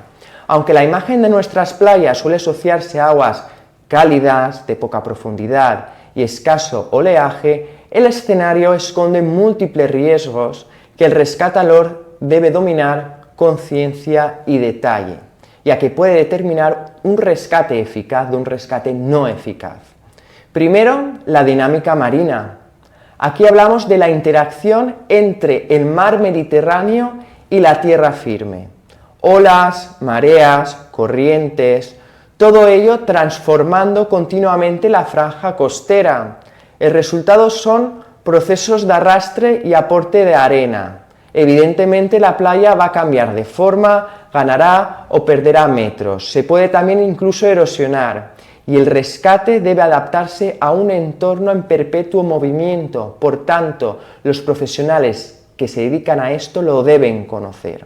Aunque la imagen de nuestras playas suele asociarse a aguas cálidas, de poca profundidad y escaso oleaje, el escenario esconde múltiples riesgos que el rescatador debe dominar con ciencia y detalle, ya que puede determinar un rescate eficaz de un rescate no eficaz. Primero, la dinámica marina. Aquí hablamos de la interacción entre el mar Mediterráneo y la tierra firme. Olas, mareas, corrientes, todo ello transformando continuamente la franja costera. El resultado son procesos de arrastre y aporte de arena. Evidentemente la playa va a cambiar de forma, ganará o perderá metros. Se puede también incluso erosionar. Y el rescate debe adaptarse a un entorno en perpetuo movimiento. Por tanto, los profesionales que se dedican a esto lo deben conocer.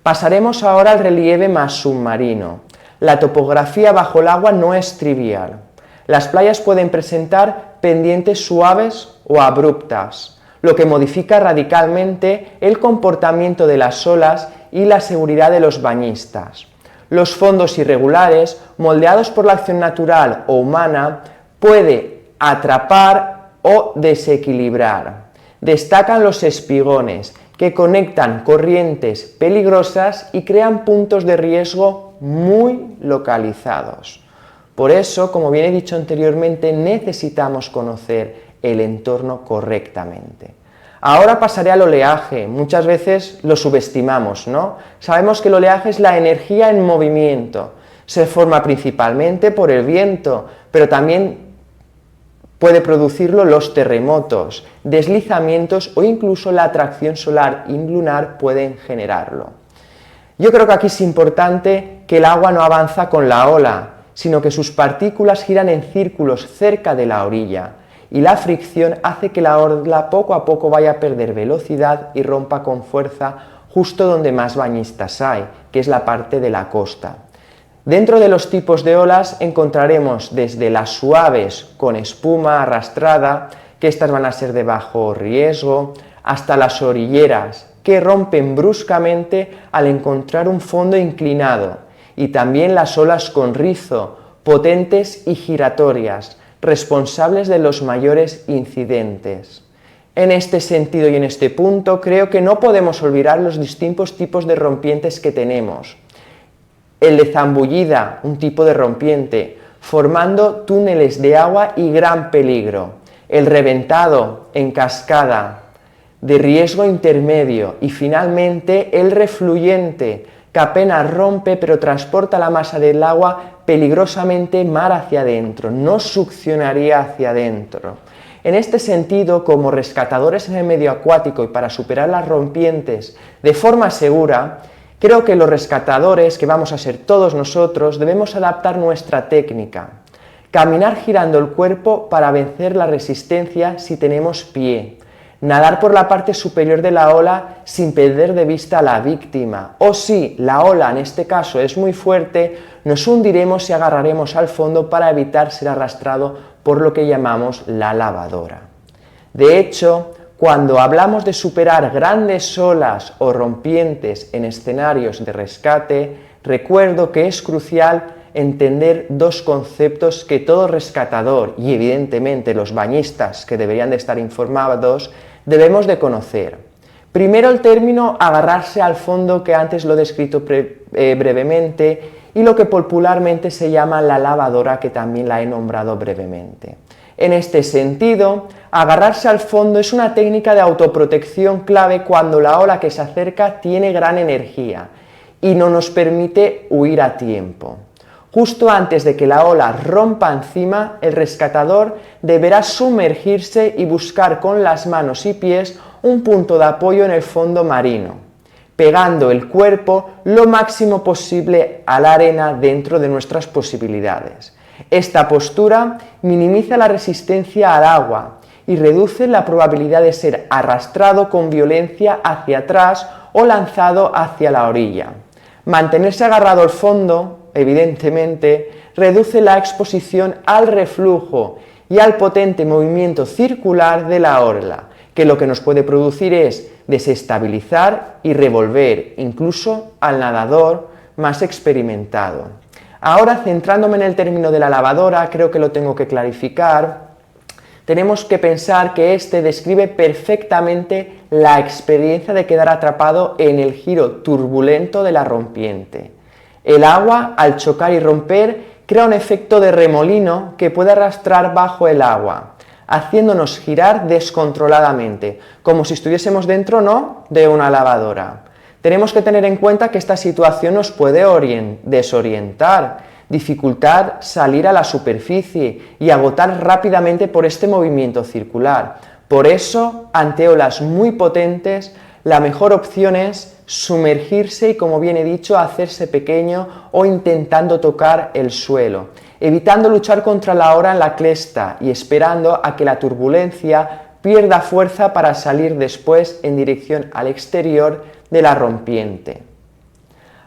Pasaremos ahora al relieve más submarino. La topografía bajo el agua no es trivial. Las playas pueden presentar pendientes suaves o abruptas, lo que modifica radicalmente el comportamiento de las olas y la seguridad de los bañistas. Los fondos irregulares, moldeados por la acción natural o humana, puede atrapar o desequilibrar. Destacan los espigones, que conectan corrientes peligrosas y crean puntos de riesgo muy localizados. Por eso, como bien he dicho anteriormente, necesitamos conocer el entorno correctamente. Ahora pasaré al oleaje. Muchas veces lo subestimamos, ¿no? Sabemos que el oleaje es la energía en movimiento. Se forma principalmente por el viento, pero también puede producirlo los terremotos, deslizamientos o incluso la atracción solar y lunar pueden generarlo. Yo creo que aquí es importante que el agua no avanza con la ola, sino que sus partículas giran en círculos cerca de la orilla, y la fricción hace que la ola poco a poco vaya a perder velocidad y rompa con fuerza justo donde más bañistas hay, que es la parte de la costa. Dentro de los tipos de olas encontraremos desde las suaves con espuma arrastrada, que estas van a ser de bajo riesgo, hasta las orilleras, que rompen bruscamente al encontrar un fondo inclinado, y también las olas con rizo, potentes y giratorias, responsables de los mayores incidentes. En este sentido y en este punto creo que no podemos olvidar los distintos tipos de rompientes que tenemos. El de zambullida, un tipo de rompiente, formando túneles de agua y gran peligro. El reventado, en cascada, de riesgo intermedio. Y finalmente el refluyente, que apenas rompe pero transporta la masa del agua peligrosamente mar hacia adentro, no succionaría hacia adentro. En este sentido, como rescatadores en el medio acuático y para superar las rompientes de forma segura, creo que los rescatadores, que vamos a ser todos nosotros, debemos adaptar nuestra técnica. Caminar girando el cuerpo para vencer la resistencia si tenemos pie. Nadar por la parte superior de la ola sin perder de vista a la víctima. O si la ola en este caso es muy fuerte, nos hundiremos y agarraremos al fondo para evitar ser arrastrado por lo que llamamos la lavadora. De hecho, cuando hablamos de superar grandes olas o rompientes en escenarios de rescate, recuerdo que es crucial entender dos conceptos que todo rescatador y evidentemente los bañistas que deberían de estar informados debemos de conocer. Primero el término agarrarse al fondo, que antes lo he descrito brevemente, y lo que popularmente se llama la lavadora, que también la he nombrado brevemente. En este sentido, agarrarse al fondo es una técnica de autoprotección clave cuando la ola que se acerca tiene gran energía y no nos permite huir a tiempo. Justo antes de que la ola rompa encima, el rescatador deberá sumergirse y buscar con las manos y pies un punto de apoyo en el fondo marino, pegando el cuerpo lo máximo posible a la arena dentro de nuestras posibilidades. Esta postura minimiza la resistencia al agua y reduce la probabilidad de ser arrastrado con violencia hacia atrás o lanzado hacia la orilla. Mantenerse agarrado al fondo, evidentemente, reduce la exposición al reflujo y al potente movimiento circular de la orla, que lo que nos puede producir es desestabilizar y revolver incluso al nadador más experimentado. Ahora, centrándome en el término de la lavadora, creo que lo tengo que clarificar. Tenemos que pensar que este describe perfectamente la experiencia de quedar atrapado en el giro turbulento de la rompiente. El agua, al chocar y romper, crea un efecto de remolino que puede arrastrar bajo el agua, haciéndonos girar descontroladamente, como si estuviésemos dentro, ¿no?, de una lavadora. Tenemos que tener en cuenta que esta situación nos puede desorientar, dificultar salir a la superficie y agotar rápidamente por este movimiento circular. Por eso, ante olas muy potentes, la mejor opción es sumergirse y, como bien he dicho, hacerse pequeño o intentando tocar el suelo, evitando luchar contra la ola en la cresta y esperando a que la turbulencia pierda fuerza para salir después en dirección al exterior de la rompiente.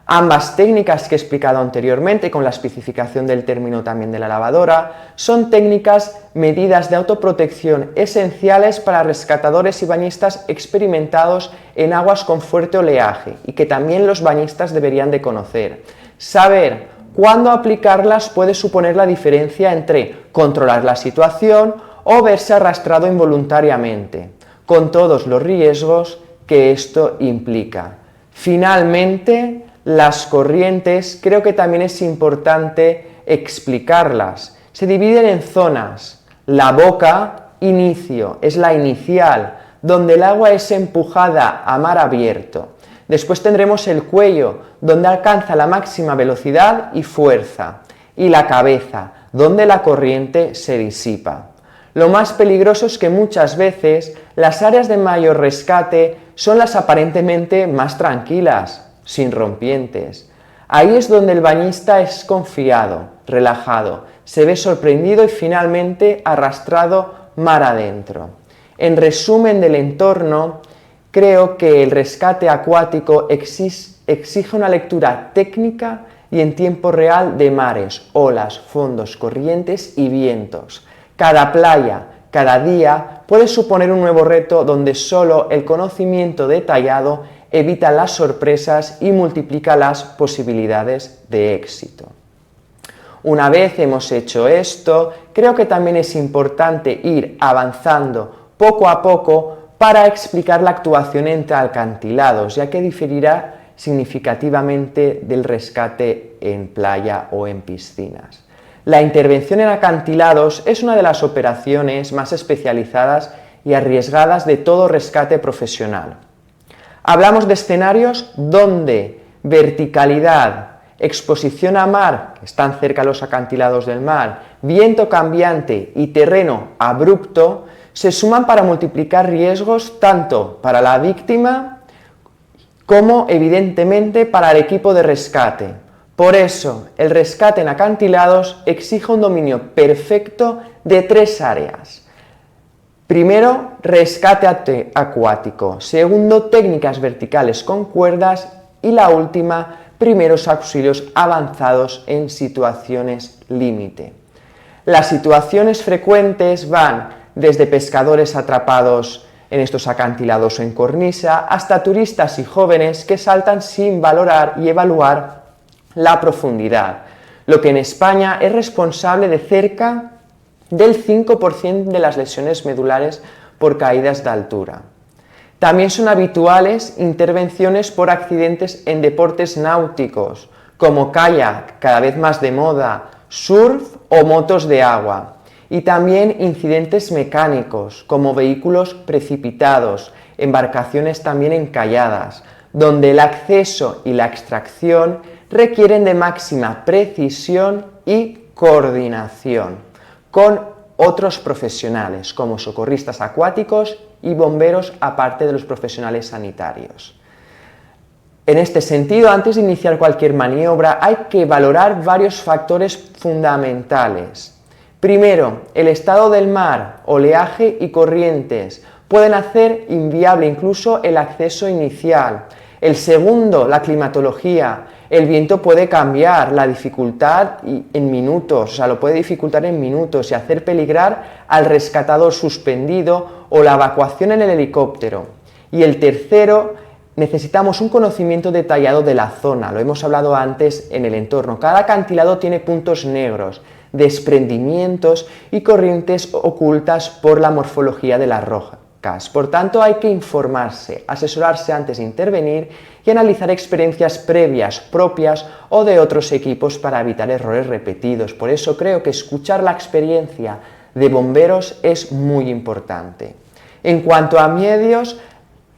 Ambas técnicas que he explicado anteriormente, con la especificación del término también de la lavadora, son técnicas, medidas de autoprotección esenciales para rescatadores y bañistas experimentados en aguas con fuerte oleaje y que también los bañistas deberían de conocer. Saber cuándo aplicarlas puede suponer la diferencia entre controlar la situación o verse arrastrado involuntariamente, con todos los riesgos que esto implica. Finalmente, las corrientes creo que también es importante explicarlas. Se dividen en zonas. La boca, inicio, es la inicial, donde el agua es empujada a mar abierto. Después tendremos el cuello, donde alcanza la máxima velocidad y fuerza. Y la cabeza, donde la corriente se disipa. Lo más peligroso es que muchas veces las áreas de mayor rescate son las aparentemente más tranquilas, sin rompientes. Ahí es donde el bañista es confiado, relajado, se ve sorprendido y finalmente arrastrado mar adentro. En resumen del entorno, creo que el rescate acuático exige una lectura técnica y en tiempo real de mares, olas, fondos, corrientes y vientos. Cada playa, cada día puede suponer un nuevo reto donde solo el conocimiento detallado evita las sorpresas y multiplica las posibilidades de éxito. Una vez hemos hecho esto, creo que también es importante ir avanzando poco a poco para explicar la actuación entre acantilados, ya que diferirá significativamente del rescate en playa o en piscinas. La intervención en acantilados es una de las operaciones más especializadas y arriesgadas de todo rescate profesional. Hablamos de escenarios donde verticalidad, exposición a mar, que están cerca los acantilados del mar, viento cambiante y terreno abrupto se suman para multiplicar riesgos tanto para la víctima como, evidentemente, para el equipo de rescate. Por eso, el rescate en acantilados exige un dominio perfecto de tres áreas. Primero, rescate acuático. Segundo, técnicas verticales con cuerdas. Y la última, primeros auxilios avanzados en situaciones límite. Las situaciones frecuentes van desde pescadores atrapados en estos acantilados o en cornisa hasta turistas y jóvenes que saltan sin valorar y evaluar la profundidad, lo que en España es responsable de cerca del 5% de las lesiones medulares por caídas de altura. También son habituales intervenciones por accidentes en deportes náuticos, como kayak, cada vez más de moda, surf o motos de agua, y también incidentes mecánicos, como vehículos precipitados, embarcaciones también encalladas, donde el acceso y la extracción requieren de máxima precisión y coordinación con otros profesionales, como socorristas acuáticos y bomberos, aparte de los profesionales sanitarios. En este sentido, antes de iniciar cualquier maniobra, hay que valorar varios factores fundamentales. Primero, el estado del mar, oleaje y corrientes pueden hacer inviable incluso el acceso inicial. El segundo, la climatología. El viento puede cambiar la dificultad en minutos, o sea, lo puede dificultar en minutos y hacer peligrar al rescatador suspendido o la evacuación en el helicóptero. Y el tercero, necesitamos un conocimiento detallado de la zona, lo hemos hablado antes en el entorno. Cada acantilado tiene puntos negros, desprendimientos y corrientes ocultas por la morfología de las rocas. Por tanto, hay que informarse, asesorarse antes de intervenir y analizar experiencias previas, propias o de otros equipos para evitar errores repetidos. Por eso creo que escuchar la experiencia de bomberos es muy importante. En cuanto a medios,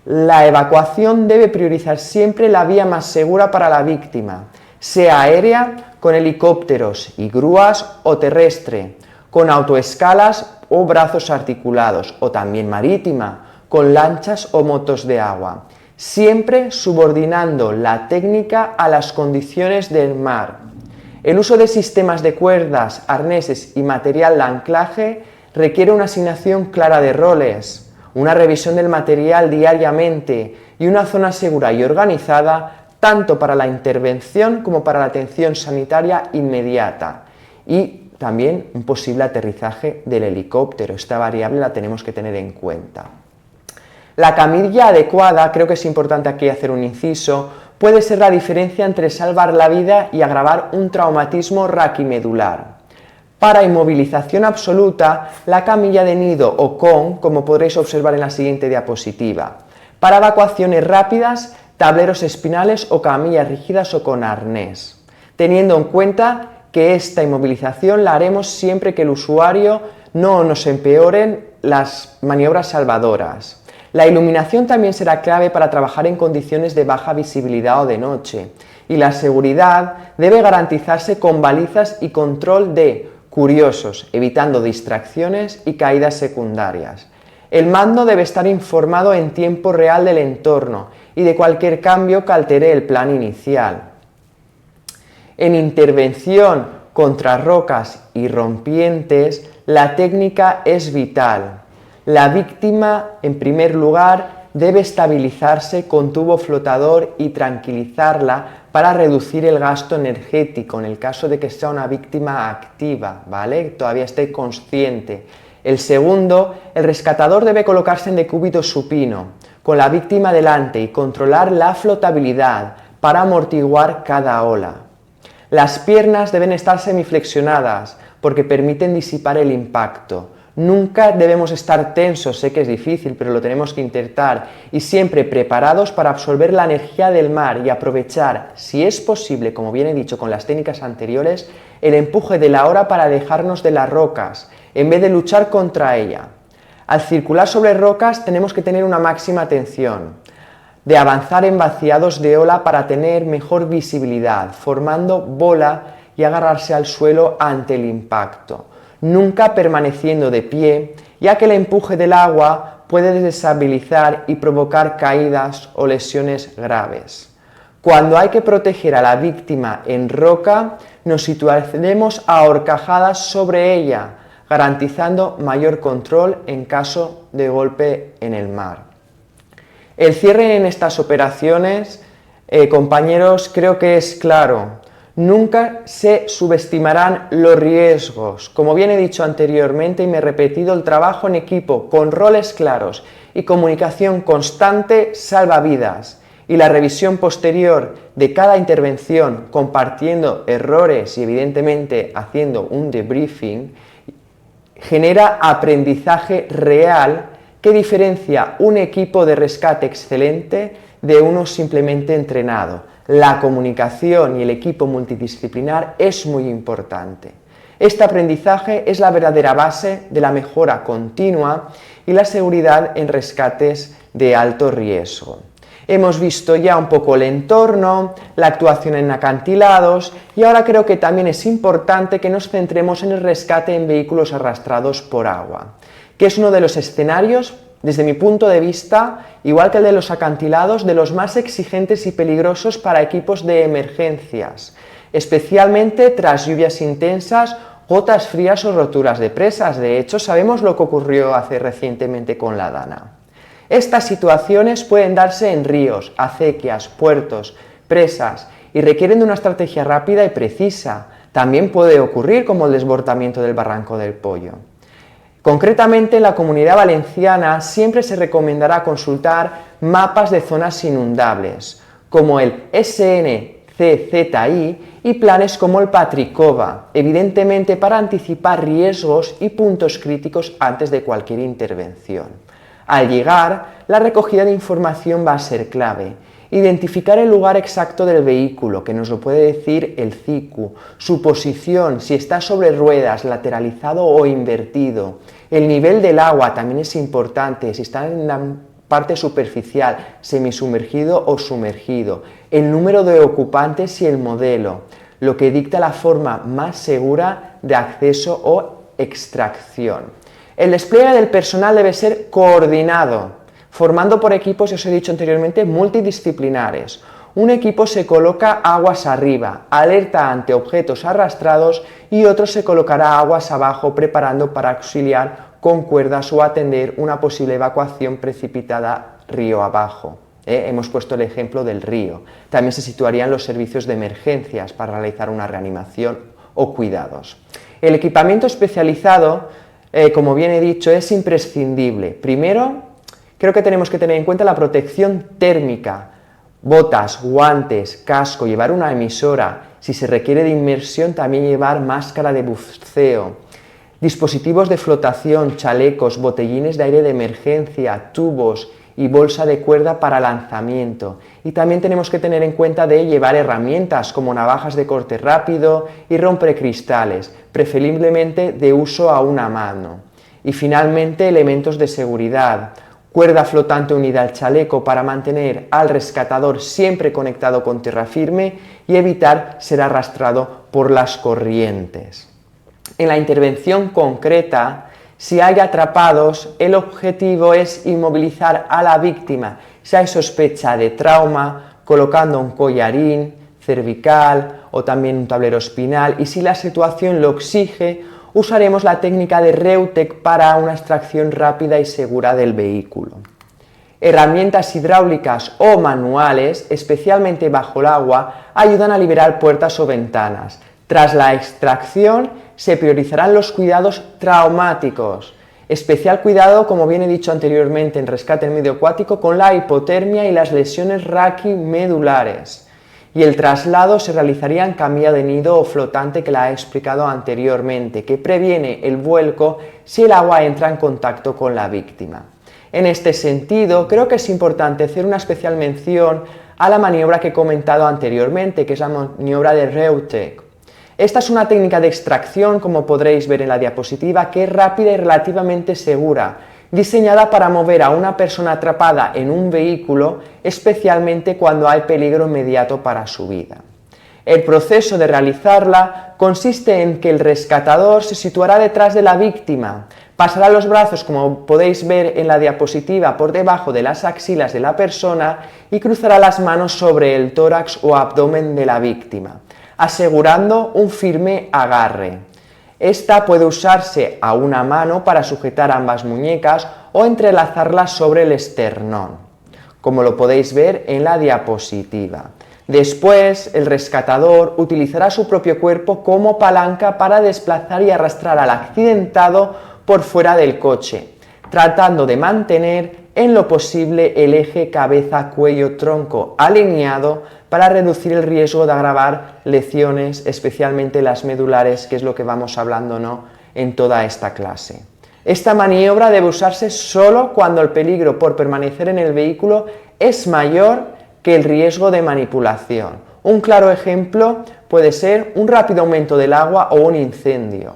la evacuación debe priorizar siempre la vía más segura para la víctima, sea aérea, con helicópteros y grúas, o terrestre, con autoescalas o brazos articulados, o también marítima, con lanchas o motos de agua, siempre subordinando la técnica a las condiciones del mar. El uso de sistemas de cuerdas, arneses y material de anclaje requiere una asignación clara de roles, una revisión del material diariamente y una zona segura y organizada tanto para la intervención como para la atención sanitaria inmediata y también un posible aterrizaje del helicóptero. Esta variable la tenemos que tener en cuenta. La camilla adecuada, creo que es importante aquí hacer un inciso, puede ser la diferencia entre salvar la vida y agravar un traumatismo raquimedular. Para inmovilización absoluta, la camilla de nido o con, como podréis observar en la siguiente diapositiva. Para evacuaciones rápidas, tableros espinales o camillas rígidas o con arnés, teniendo en cuenta que esta inmovilización la haremos siempre que el usuario no nos empeoren las maniobras salvadoras. La iluminación también será clave para trabajar en condiciones de baja visibilidad o de noche, y la seguridad debe garantizarse con balizas y control de curiosos, evitando distracciones y caídas secundarias. El mando debe estar informado en tiempo real del entorno y de cualquier cambio que altere el plan inicial. En intervención contra rocas y rompientes, la técnica es vital. La víctima, en primer lugar, debe estabilizarse con tubo flotador y tranquilizarla para reducir el gasto energético en el caso de que sea una víctima activa, ¿vale? Todavía esté consciente. El segundo, el rescatador debe colocarse en decúbito supino, con la víctima delante y controlar la flotabilidad para amortiguar cada ola. Las piernas deben estar semiflexionadas porque permiten disipar el impacto. Nunca debemos estar tensos, sé que es difícil, pero lo tenemos que intentar, y siempre preparados para absorber la energía del mar y aprovechar, si es posible, como bien he dicho con las técnicas anteriores, el empuje de la ola para alejarnos de las rocas, en vez de luchar contra ella. Al circular sobre rocas tenemos que tener una máxima atención, de avanzar en vaciados de ola para tener mejor visibilidad, formando bola y agarrarse al suelo ante el impacto. Nunca permaneciendo de pie, ya que el empuje del agua puede desestabilizar y provocar caídas o lesiones graves. Cuando hay que proteger a la víctima en roca, nos situaremos a horcajadas sobre ella, garantizando mayor control en caso de golpe en el mar. El cierre en estas operaciones, compañeros, creo que es claro. Nunca se subestimarán los riesgos. Como bien he dicho anteriormente y me he repetido, el trabajo en equipo con roles claros y comunicación constante salva vidas, y la revisión posterior de cada intervención, compartiendo errores y evidentemente haciendo un debriefing, genera aprendizaje real que diferencia un equipo de rescate excelente de uno simplemente entrenado. La comunicación y el equipo multidisciplinar es muy importante. Este aprendizaje es la verdadera base de la mejora continua y la seguridad en rescates de alto riesgo. Hemos visto ya un poco el entorno, la actuación en acantilados y ahora creo que también es importante que nos centremos en el rescate en vehículos arrastrados por agua, que es uno de los escenarios, desde mi punto de vista, igual que el de los acantilados, de los más exigentes y peligrosos para equipos de emergencias, especialmente tras lluvias intensas, gotas frías o roturas de presas. De hecho, sabemos lo que ocurrió hace recientemente con la Dana. Estas situaciones pueden darse en ríos, acequias, puertos, presas y requieren de una estrategia rápida y precisa. También puede ocurrir como el desbordamiento del barranco del Pollo. Concretamente, en la Comunidad Valenciana siempre se recomendará consultar mapas de zonas inundables, como el SNCZI y planes como el Patricova, evidentemente para anticipar riesgos y puntos críticos antes de cualquier intervención. Al llegar, la recogida de información va a ser clave. Identificar el lugar exacto del vehículo, que nos lo puede decir el CICU, su posición, si está sobre ruedas, lateralizado o invertido. El nivel del agua también es importante, si está en la parte superficial, semisumergido o sumergido. El número de ocupantes y el modelo, lo que dicta la forma más segura de acceso o extracción. El despliegue del personal debe ser coordinado, formando por equipos, os he dicho anteriormente, multidisciplinares. Un equipo se coloca aguas arriba, alerta ante objetos arrastrados, y otro se colocará aguas abajo, preparando para auxiliar con cuerdas o atender una posible evacuación precipitada río abajo. Hemos puesto el ejemplo del río. También se situarían los servicios de emergencias para realizar una reanimación o cuidados. El equipamiento especializado, como bien he dicho, es imprescindible. Primero, creo que tenemos que tener en cuenta la protección térmica, botas, guantes, casco, llevar una emisora, si se requiere de inmersión también llevar máscara de buceo, dispositivos de flotación, chalecos, botellines de aire de emergencia, tubos y bolsa de cuerda para lanzamiento. Y también tenemos que tener en cuenta de llevar herramientas como navajas de corte rápido y rompecristales, preferiblemente de uso a una mano. Y finalmente elementos de seguridad, cuerda flotante unida al chaleco para mantener al rescatador siempre conectado con tierra firme y evitar ser arrastrado por las corrientes. En la intervención concreta, si hay atrapados, el objetivo es inmovilizar a la víctima si hay sospecha de trauma, colocando un collarín cervical o también un tablero espinal, y si la situación lo exige, usaremos la técnica de Reutech para una extracción rápida y segura del vehículo. Herramientas hidráulicas o manuales, especialmente bajo el agua, ayudan a liberar puertas o ventanas. Tras la extracción, se priorizarán los cuidados traumáticos. Especial cuidado, como bien he dicho anteriormente, en rescate en medio acuático con la hipotermia y las lesiones raquimedulares. Y el traslado se realizaría en camilla de nido o flotante, que la he explicado anteriormente, que previene el vuelco si el agua entra en contacto con la víctima. En este sentido, creo que es importante hacer una especial mención a la maniobra que he comentado anteriormente, que es la maniobra de Reutech. Esta es una técnica de extracción, como podréis ver en la diapositiva, que es rápida y relativamente segura, diseñada para mover a una persona atrapada en un vehículo, especialmente cuando hay peligro inmediato para su vida. El proceso de realizarla consiste en que el rescatador se situará detrás de la víctima, pasará los brazos, como podéis ver en la diapositiva, por debajo de las axilas de la persona y cruzará las manos sobre el tórax o abdomen de la víctima, asegurando un firme agarre. Esta puede usarse a una mano para sujetar ambas muñecas o entrelazarlas sobre el esternón, como lo podéis ver en la diapositiva. Después, el rescatador utilizará su propio cuerpo como palanca para desplazar y arrastrar al accidentado por fuera del coche, tratando de mantener en lo posible el eje cabeza-cuello-tronco alineado para reducir el riesgo de agravar lesiones, especialmente las medulares, que es lo que vamos hablando, ¿no?, en toda esta clase. Esta maniobra debe usarse solo cuando el peligro por permanecer en el vehículo es mayor que el riesgo de manipulación. Un claro ejemplo puede ser un rápido aumento del agua o un incendio,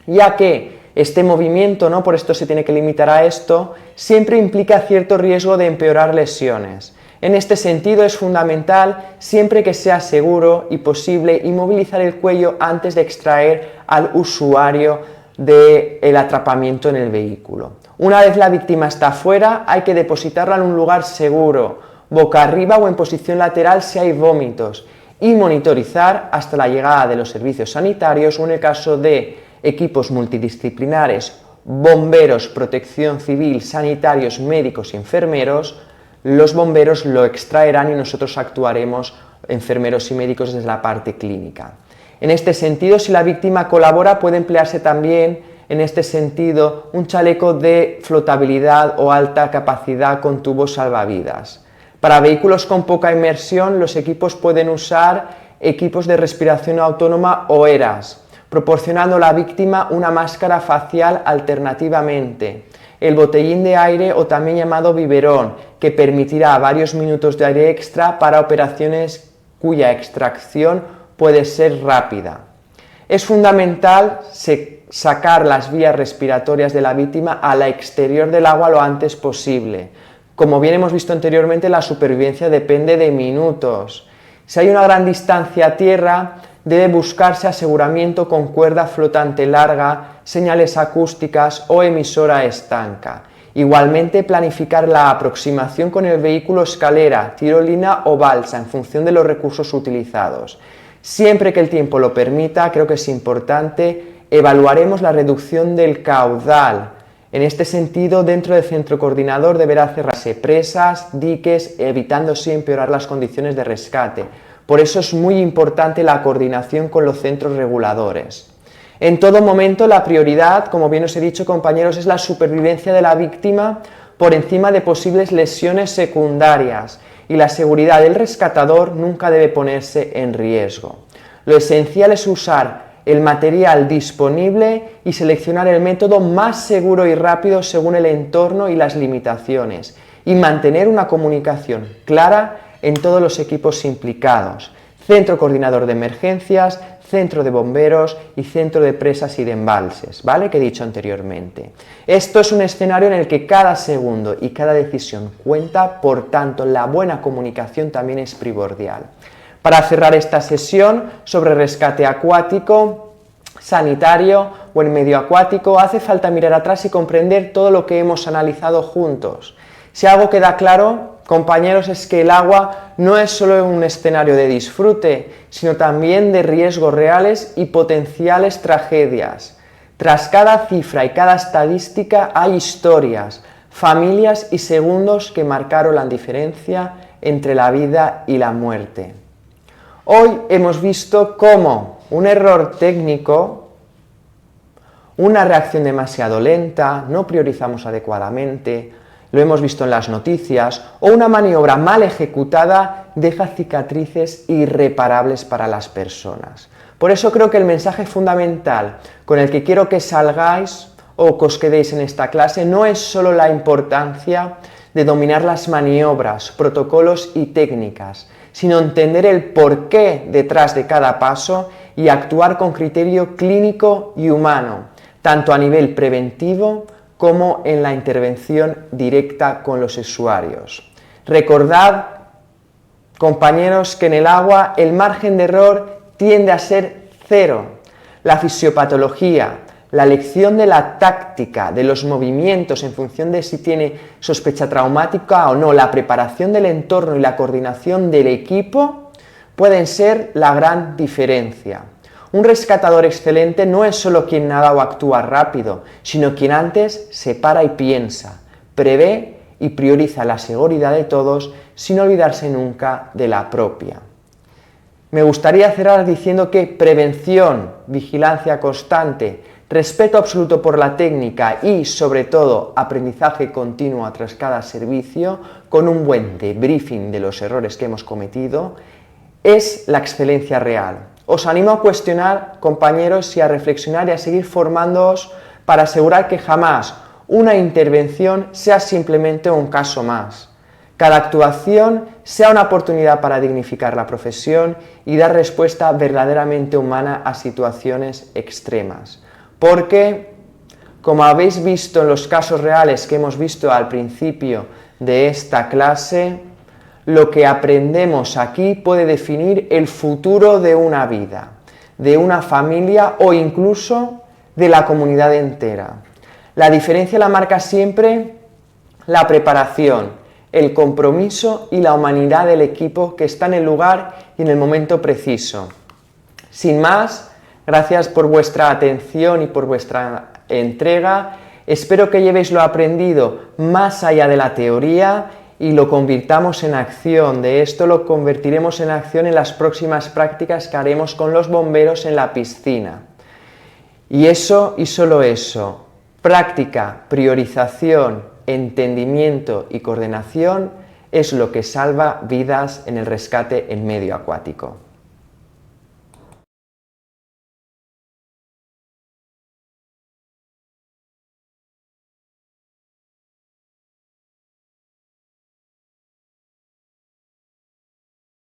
ya que este movimiento, ¿no?, por esto se tiene que limitar a esto, siempre implica cierto riesgo de empeorar lesiones. En este sentido es fundamental, siempre que sea seguro y posible, inmovilizar el cuello antes de extraer al usuario del atrapamiento en el vehículo. Una vez la víctima está fuera, hay que depositarla en un lugar seguro, boca arriba o en posición lateral si hay vómitos, y monitorizar hasta la llegada de los servicios sanitarios o, en el caso de equipos multidisciplinares, bomberos, protección civil, sanitarios, médicos y enfermeros, los bomberos lo extraerán y nosotros actuaremos, enfermeros y médicos, desde la parte clínica. En este sentido, si la víctima colabora, puede emplearse también en este sentido, un chaleco de flotabilidad o alta capacidad con tubos salvavidas. Para vehículos con poca inmersión, los equipos pueden usar equipos de respiración autónoma o ERAS, proporcionando a la víctima una máscara facial alternativamente. El botellín de aire, o también llamado biberón, que permitirá varios minutos de aire extra para operaciones cuya extracción puede ser rápida. Es fundamental sacar las vías respiratorias de la víctima al exterior del agua lo antes posible. Como bien hemos visto anteriormente, la supervivencia depende de minutos. Si hay una gran distancia a tierra, debe buscarse aseguramiento con cuerda flotante larga, señales acústicas o emisora estanca. Igualmente, planificar la aproximación con el vehículo escalera, tirolina o balsa en función de los recursos utilizados. Siempre que el tiempo lo permita, creo que es importante, evaluaremos la reducción del caudal. En este sentido, dentro del centro coordinador deberá cerrarse presas, diques, evitando así empeorar las condiciones de rescate. Por eso es muy importante la coordinación con los centros reguladores. En todo momento, la prioridad, como bien os he dicho, compañeros, es la supervivencia de la víctima por encima de posibles lesiones secundarias, y la seguridad del rescatador nunca debe ponerse en riesgo. Lo esencial es usar el material disponible y seleccionar el método más seguro y rápido según el entorno y las limitaciones, y mantener una comunicación clara en todos los equipos implicados: centro coordinador de emergencias, centro de bomberos y centro de presas y de embalses, ¿vale? Que he dicho anteriormente. Esto es un escenario en el que cada segundo y cada decisión cuenta, por tanto, la buena comunicación también es primordial. Para cerrar esta sesión sobre rescate acuático, sanitario o en medio acuático, hace falta mirar atrás y comprender todo lo que hemos analizado juntos. Si algo queda claro, compañeros, es que el agua no es solo un escenario de disfrute, sino también de riesgos reales y potenciales tragedias. Tras cada cifra y cada estadística hay historias, familias y segundos que marcaron la diferencia entre la vida y la muerte. Hoy hemos visto cómo un error técnico, una reacción demasiado lenta, no priorizamos adecuadamente, lo hemos visto en las noticias, o una maniobra mal ejecutada deja cicatrices irreparables para las personas. Por eso creo que el mensaje fundamental con el que quiero que salgáis o que os quedéis en esta clase no es solo la importancia de dominar las maniobras, protocolos y técnicas, sino entender el porqué detrás de cada paso y actuar con criterio clínico y humano, tanto a nivel preventivo como en la intervención directa con los usuarios. Recordad, compañeros, que en el agua el margen de error tiende a ser cero. La fisiopatología, la elección de la táctica, de los movimientos en función de si tiene sospecha traumática o no, la preparación del entorno y la coordinación del equipo pueden ser la gran diferencia. Un rescatador excelente no es solo quien nada o actúa rápido, sino quien antes se para y piensa, prevé y prioriza la seguridad de todos sin olvidarse nunca de la propia. Me gustaría cerrar diciendo que prevención, vigilancia constante, respeto absoluto por la técnica y, sobre todo, aprendizaje continuo tras cada servicio, con un buen debriefing de los errores que hemos cometido, es la excelencia real. Os animo a cuestionar, compañeros, y a reflexionar y a seguir formándoos para asegurar que jamás una intervención sea simplemente un caso más. Cada actuación sea una oportunidad para dignificar la profesión y dar respuesta verdaderamente humana a situaciones extremas. Porque, como habéis visto en los casos reales que hemos visto al principio de esta clase, lo que aprendemos aquí puede definir el futuro de una vida, de una familia o incluso de la comunidad entera. La diferencia la marca siempre la preparación, el compromiso y la humanidad del equipo que está en el lugar y en el momento preciso. Sin más, gracias por vuestra atención y por vuestra entrega. Espero que llevéis lo aprendido más allá de la teoría y lo convirtamos en acción. De esto lo convertiremos en acción en las próximas prácticas que haremos con los bomberos en la piscina. Y eso y solo eso, práctica, priorización, entendimiento y coordinación es lo que salva vidas en el rescate en medio acuático.